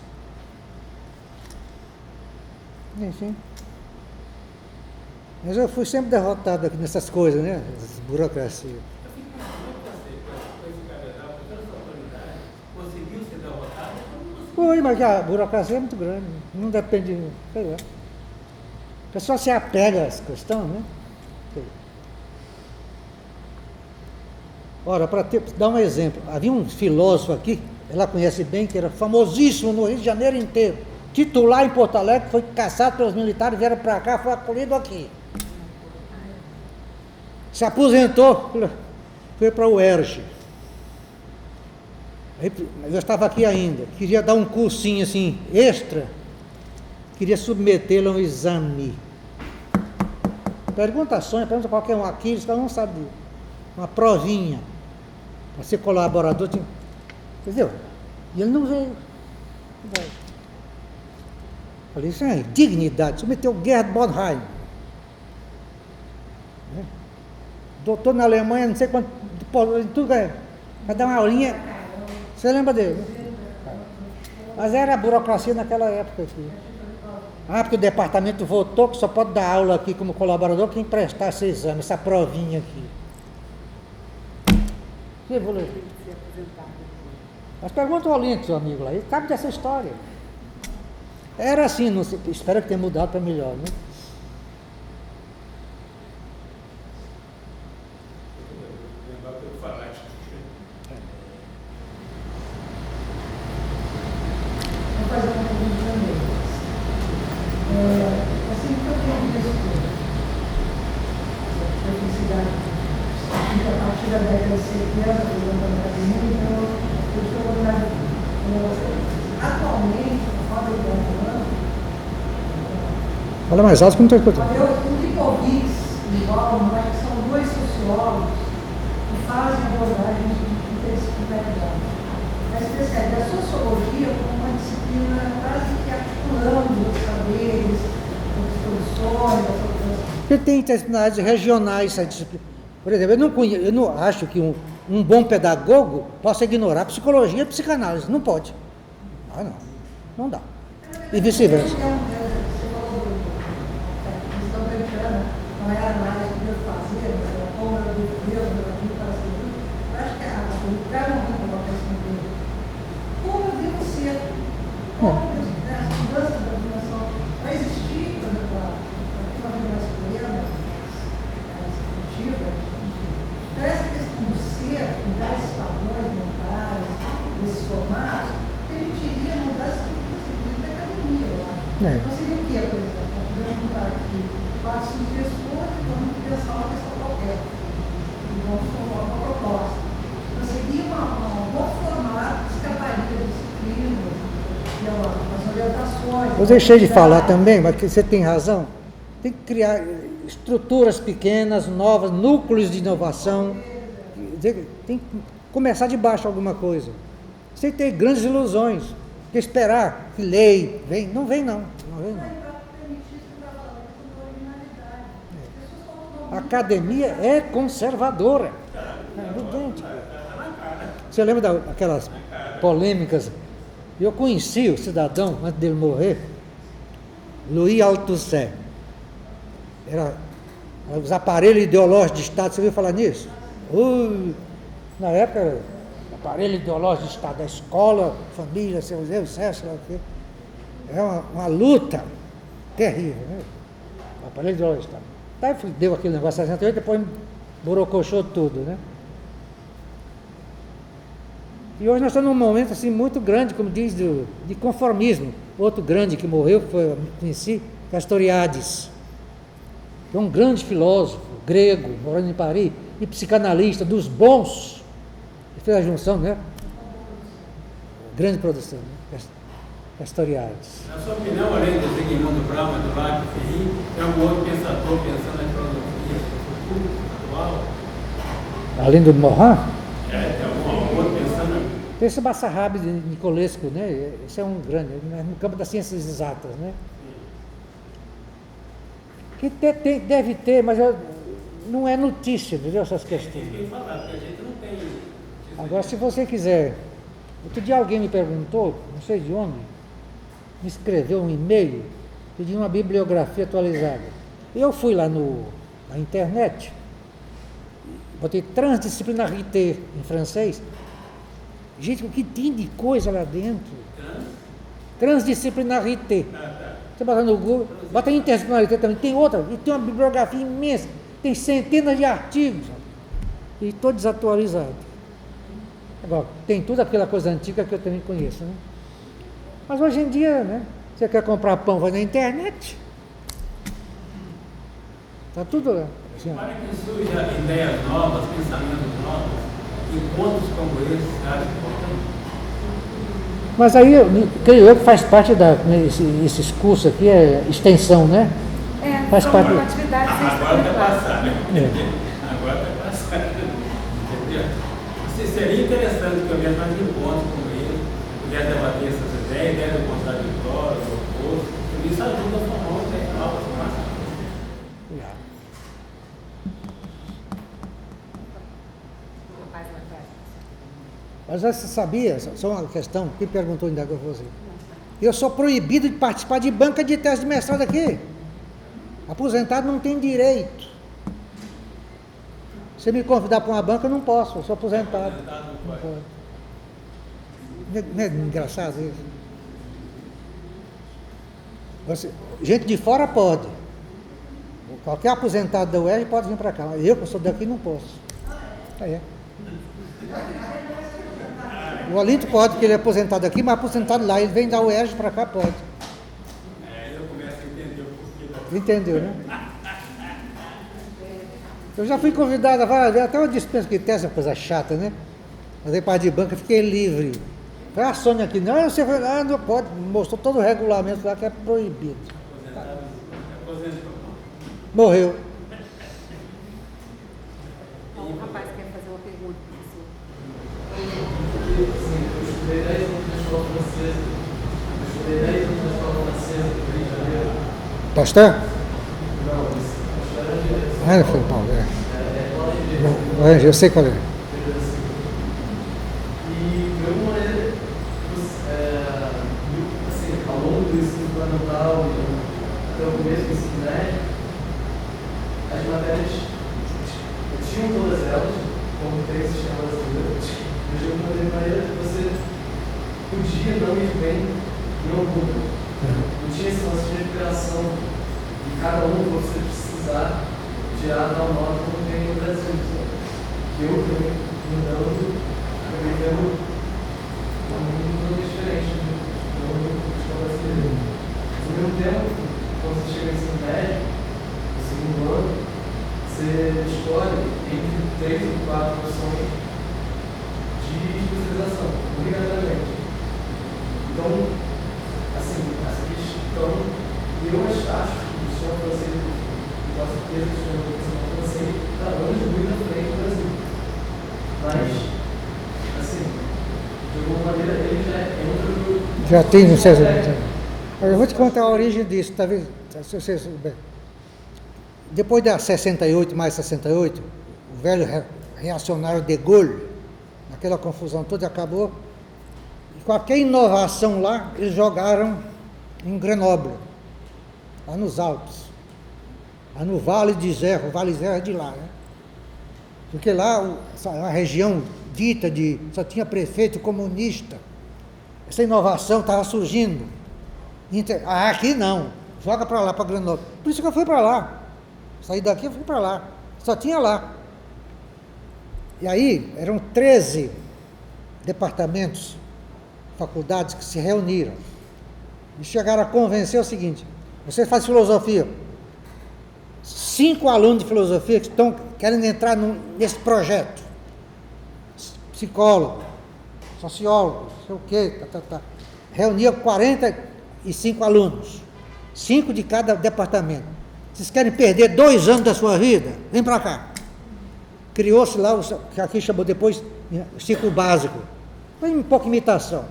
Enfim. Mas eu fui sempre derrotado aqui nessas coisas, né? Essas burocracias. Foi, mas a burocracia é muito grande. Não depende, sei lá. O pessoal se apega às questões, né? Ora, para dar um exemplo, havia um filósofo aqui, ela conhece bem, que era famosíssimo no Rio de Janeiro inteiro, titular em Porto Alegre, foi caçado pelos militares, vieram para cá, foi acolhido aqui. Se aposentou, foi para o UERJ. Eu estava aqui ainda, queria dar um cursinho assim, extra, queria submetê-lo a um exame. Perguntações, pergunta qualquer um aqui, eles não sabem, uma provinha, para ser colaborador, entendeu? E ele não veio. Falei, isso é dignidade, submeteu o Gerhard Bonheim. Doutor na Alemanha, não sei quanto, tudo, vai dar uma aulinha. Você lembra dele? Mas era a burocracia naquela época aqui. Ah, porque o departamento votou que só pode dar aula aqui como colaborador quem prestar esse exame, essa provinha aqui. Que vou ler? Mas pergunta ao Olinto, seu amigo lá, ele sabe dessa história. Era assim, não sei, espero que tenha mudado para melhor, né? Fala mais alto que não estou escutando. O Lipovitz e o Bauman são dois sociólogos que fazem abordagens de interdisciplinaridade. A especialidade da sociologia como uma disciplina quase que articulando os saberes, as produções, as outras. Porque tem interdisciplinaridades regionais, essa disciplina. Por exemplo, eu não acho que um bom pedagogo possa ignorar a psicologia e a psicanálise. Não pode. Ah, não. Não dá. E vice-versa. Não era mais o que eu fazia, era como eu vivia, eu acho que o cara não coloca isso dele. Como eu devo ser? Como as mudanças da dimensão vai existir quando a masculina, executiva. Então, essa questão do ser, mudar esses padrões mentais, esses formatos, permitiria mudar essa disciplina da academia, eu acho. Então, seria o que, por exemplo? Podemos mudar aqui 4, 5 pessoas e vamos pensar uma questão qualquer. E vamos formar uma proposta. Então, seria um bom formato de escaparia de disciplinas, as orientações. Eu deixei de falar também, mas você tem razão. Tem que criar estruturas pequenas, novas, núcleos de inovação. Tem que começar de baixo alguma coisa. Sem ter grandes ilusões. Porque esperar que lei vem, não vem não. A academia é conservadora. É evidente. Você lembra daquelas polêmicas? Eu conheci o cidadão, antes dele morrer, Louis Althusser. Era os aparelhos ideológicos de Estado. Você ouviu falar nisso? Na época, era aparelho ideológico de Estado, da escola, família, seu Deus, sei lá o quê. É uma luta terrível, né? O aparelho ideológico de Estado. Daí deu aquele negócio em 68, depois borocochou tudo, né? E hoje nós estamos num momento assim muito grande, como diz, de conformismo. Outro grande que morreu foi, em si, Castoriadis, que é um grande filósofo grego, morando em Paris, e psicanalista dos bons. Ele fez a junção, né? Grande produção, né? Castoriadis. Na sua opinião, além do Zygmunt Bauman, do Lacq Ferri, tem algum outro pensador pensando na filosofia atual? Além do Morin? Tem algum outro pensando? Esse Basarab de Nicolescu, né? Esse é um grande, no campo das ciências exatas, né? Que deve ter, mas não é notícia, entendeu? Essas questões. Tem que falar, porque a gente não tem. Agora, se você quiser. Outro dia alguém me perguntou, não sei de onde, me escreveu um e-mail pedindo uma bibliografia atualizada. Eu fui lá na internet, botei transdisciplinarité em francês. Gente, o que tem de coisa lá dentro? Transdisciplinarité. Você bota no Google, bota interdisciplinarité também, tem outra, e tem uma bibliografia imensa, tem centenas de artigos, e estou desatualizado. Agora, tem tudo aquela coisa antiga que eu também conheço, né? Mas hoje em dia, né? Você quer comprar pão, vai na internet. Está tudo lá. Assim, Para que surja ideias novas, pensamentos novos, encontros como esse, sabe? mas aí, creio eu que faz parte esses cursos aqui, é extensão, né? Faz são parte. uma atividade Agora está extracurricular. passado. Agora está passado. Entendeu? Seria interessante que eu viesse mais de encontros como ele, pudesse debater essas ideias do contraditório, do oposto. Isso ajuda a formar uma ideia nova, massa. Rapaz, vai atrás. Mas você sabia, só uma questão, quem perguntou ainda agora você? Eu sou proibido de participar de banca de tese de mestrado aqui. Aposentado não tem direito. Se me convidar para uma banca, eu não posso, eu sou aposentado. Não pode. Não é engraçado isso? Gente de fora pode. Qualquer aposentado da UERJ pode vir para cá. Eu, que sou daqui, não posso. É. O Olinto pode, porque ele é aposentado aqui, mas aposentado lá, ele vem da UERJ para cá, pode. Eu começo a entender o porquê. Entendeu, né? Eu já fui convidado a várias vezes, até eu dispenso que tese é uma coisa chata, né? Mas aí parte de banca, fiquei livre. Foi a Sônia aqui, não, você foi lá, não pode, mostrou todo o regulamento lá que é proibido. Morreu. Então, o rapaz quer fazer uma pergunta, professor. Sim, eu estudei 10 anos na escola francesa. Eu estudei 10 anos na escola francesa do Rio de Janeiro. Pastor? Não, isso. Pastor era direito. Ah, ele foi Paulo, é. Escola de direito. Eu sei qual é. E, de alguma maneira, assim, ao longo do ensino fundamental e até o começo do ensino médio, as matérias, tinham todas elas, como tem o sistema brasileiro, mas de alguma maneira você podia não ir bem em alguma. Não tinha esse lance de recuperação e cada um você precisar tirar tal nota como tem no Brasil. Eu também, mudando, acabei tendo um mundo diferente do escola brasileira. Ao mesmo tempo, quando você chega em ensino médio, no segundo ano, você escolhe entre 3 ou 4 opções de especialização, obrigatoriamente. Então, assim, essa questão, eu acho que o sistema francês, eu posso ter que o sistema francês está longe muito à frente do Brasil. Mas, assim, de alguma maneira, ele já entra no... Já tem no César. Eu vou te contar a origem disso, talvez, se você souber. Depois da 68, mais 68, o velho reacionário de Gaulle, aquela confusão toda acabou. E qualquer inovação lá, eles jogaram em Grenoble, lá nos Alpes, lá no Vale de Zerro, o Vale Zerro é de lá, né? Porque lá, uma região dita de só tinha prefeito comunista, essa inovação estava surgindo. Aqui não, joga para lá, para Grenoble. Por isso que eu fui para lá. Saí daqui e fui para lá. Só tinha lá. E aí, eram 13 departamentos, faculdades que se reuniram. E chegaram a convencer o seguinte: você faz filosofia. 5 alunos de filosofia que querem entrar nesse projeto. Psicólogo, sociólogo, não sei o quê. Reunia 45 alunos. 5 de cada departamento. Vocês querem perder 2 anos da sua vida? Vem para cá. Criou-se lá, que aqui chamou depois, o ciclo básico. Foi um pouco imitação.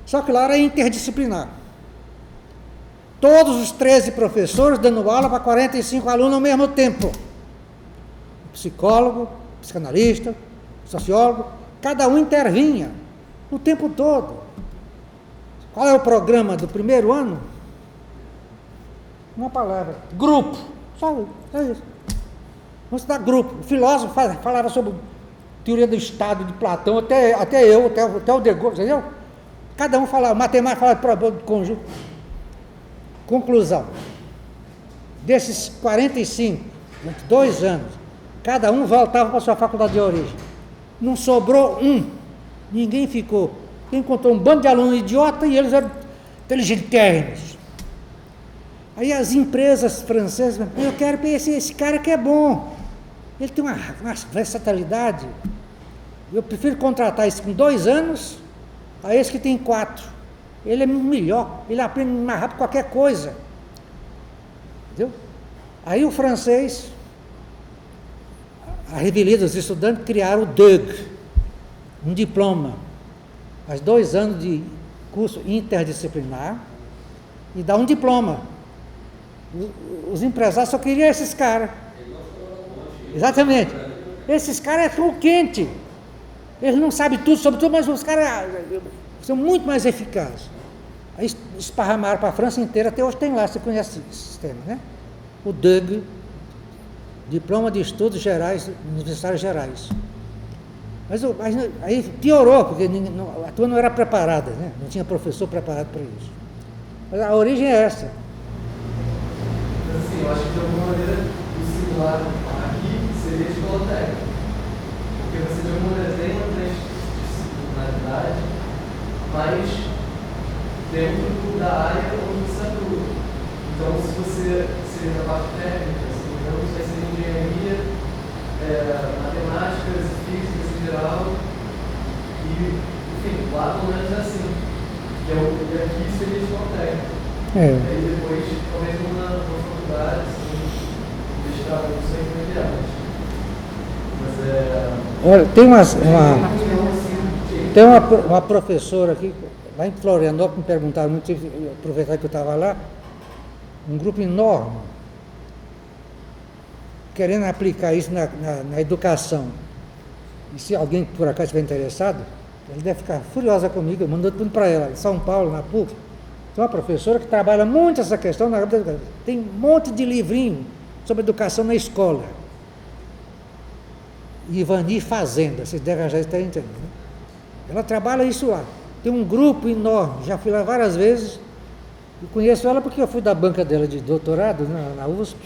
Só que lá era interdisciplinar. Todos os 13 professores dando aula para 45 alunos ao mesmo tempo. Psicólogo, psicanalista, sociólogo, cada um intervinha o tempo todo. Qual é o programa do primeiro ano? Uma palavra, grupo. Só isso. Vamos estudar grupo. O filósofo falava sobre teoria do Estado de Platão, até o De Gaulle, entendeu? Cada um falava, matemática falava de problema de conjunto. Conclusão. Desses 45, 2 anos, cada um voltava para a sua faculdade de origem. Não sobrou um. Ninguém ficou. Quem encontrou um bando de alunos idiota e eles eram inteligentérrimos. Aí as empresas francesas, eu quero esse cara que é bom. Ele tem uma versatilidade. Eu prefiro contratar esse com 2 anos a esse que tem 4. Ele é melhor, ele aprende mais rápido qualquer coisa. Entendeu? Aí o francês, a revelia dos estudantes, criaram o DUG, um diploma, mais 2 anos de curso interdisciplinar, e dá um diploma. Os empresários só queriam esses caras. Exatamente. Esses caras é fogo quente. Eles não sabem tudo sobre tudo, mas os caras são muito mais eficazes. Aí esparramaram para a França inteira, até hoje tem lá, você conhece esse sistema, né? O DUG, Diploma de Estudos Gerais, Universitários Gerais. Mas aí piorou, porque a turma não era preparada, né? Não tinha professor preparado para isso. Mas a origem é essa. Assim, eu acho que de alguma maneira o similar aqui seria a escola técnica. Porque você de alguma maneira tem uma transdisciplinaridade, mas dentro da área onde você atua. Então, se você seja na parte técnica, então você vai ser engenharia, matemáticas, físicas em geral, e, enfim, lá pelo menos é assim. E aqui seria a escola técnica. Aí depois, talvez na faculdade, assim, deixar o centro intermediário. Mas Olha, tem uma professora aqui, lá em Florianópolis, me perguntaram muito, aproveitar que eu estava lá, um grupo enorme, querendo aplicar isso na educação. E se alguém por acaso estiver interessado, ele deve ficar furiosa comigo, eu mando tudo para ela, em São Paulo, na PUC. Tem uma professora que trabalha muito essa questão na educação. Tem um monte de livrinho sobre educação na escola. Ivani Fazenda, vocês devem já estar entendendo. Né? Ela trabalha isso lá. Tem um grupo enorme, já fui lá várias vezes. Eu conheço ela porque eu fui da banca dela de doutorado na USP.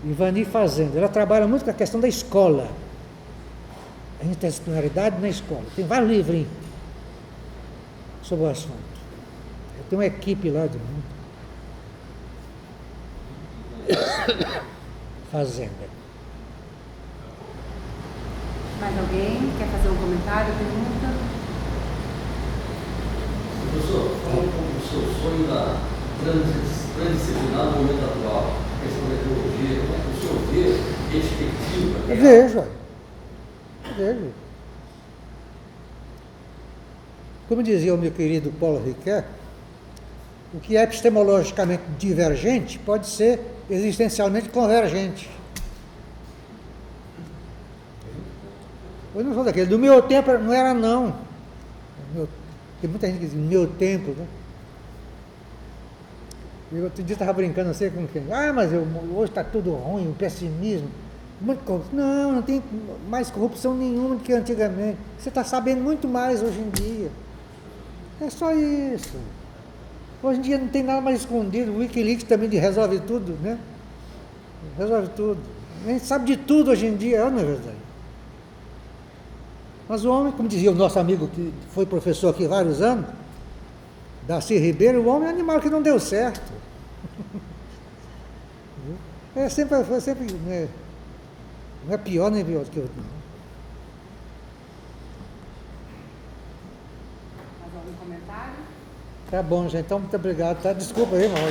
Ivani Fazenda. Ela trabalha muito com a questão da escola. A interdisciplinaridade na escola. Tem vários livrinhos sobre o assunto. Tem uma equipe lá de Fazenda. Mais alguém quer fazer um comentário, pergunta? Professor, fala um pouco do seu sonho da transdisciplinar no momento atual, a questão da ecologia, como é que o senhor vê perspectiva? Eu vejo. Como dizia o meu querido Paulo Ricoeur, o que é epistemologicamente divergente pode ser existencialmente convergente. Eu não sou daquele. Do meu tempo não era não. Tem muita gente que diz, no meu tempo, né? Eu outro dia estava brincando, não sei com quem. Mas hoje está tudo ruim, o pessimismo. Não tem mais corrupção nenhuma do que antigamente. Você está sabendo muito mais hoje em dia. É só isso. Hoje em dia não tem nada mais escondido. O Wikileaks também resolve tudo, né? Resolve tudo. A gente sabe de tudo hoje em dia, não é verdade? Mas o homem, como dizia o nosso amigo que foi professor aqui há vários anos, Darcy Ribeiro, o homem é um animal que não deu certo. Foi sempre não é pior nem pior do que o outro. Mais algum comentário? Tá bom, gente. Então, muito obrigado. Tá? Desculpa aí, mas...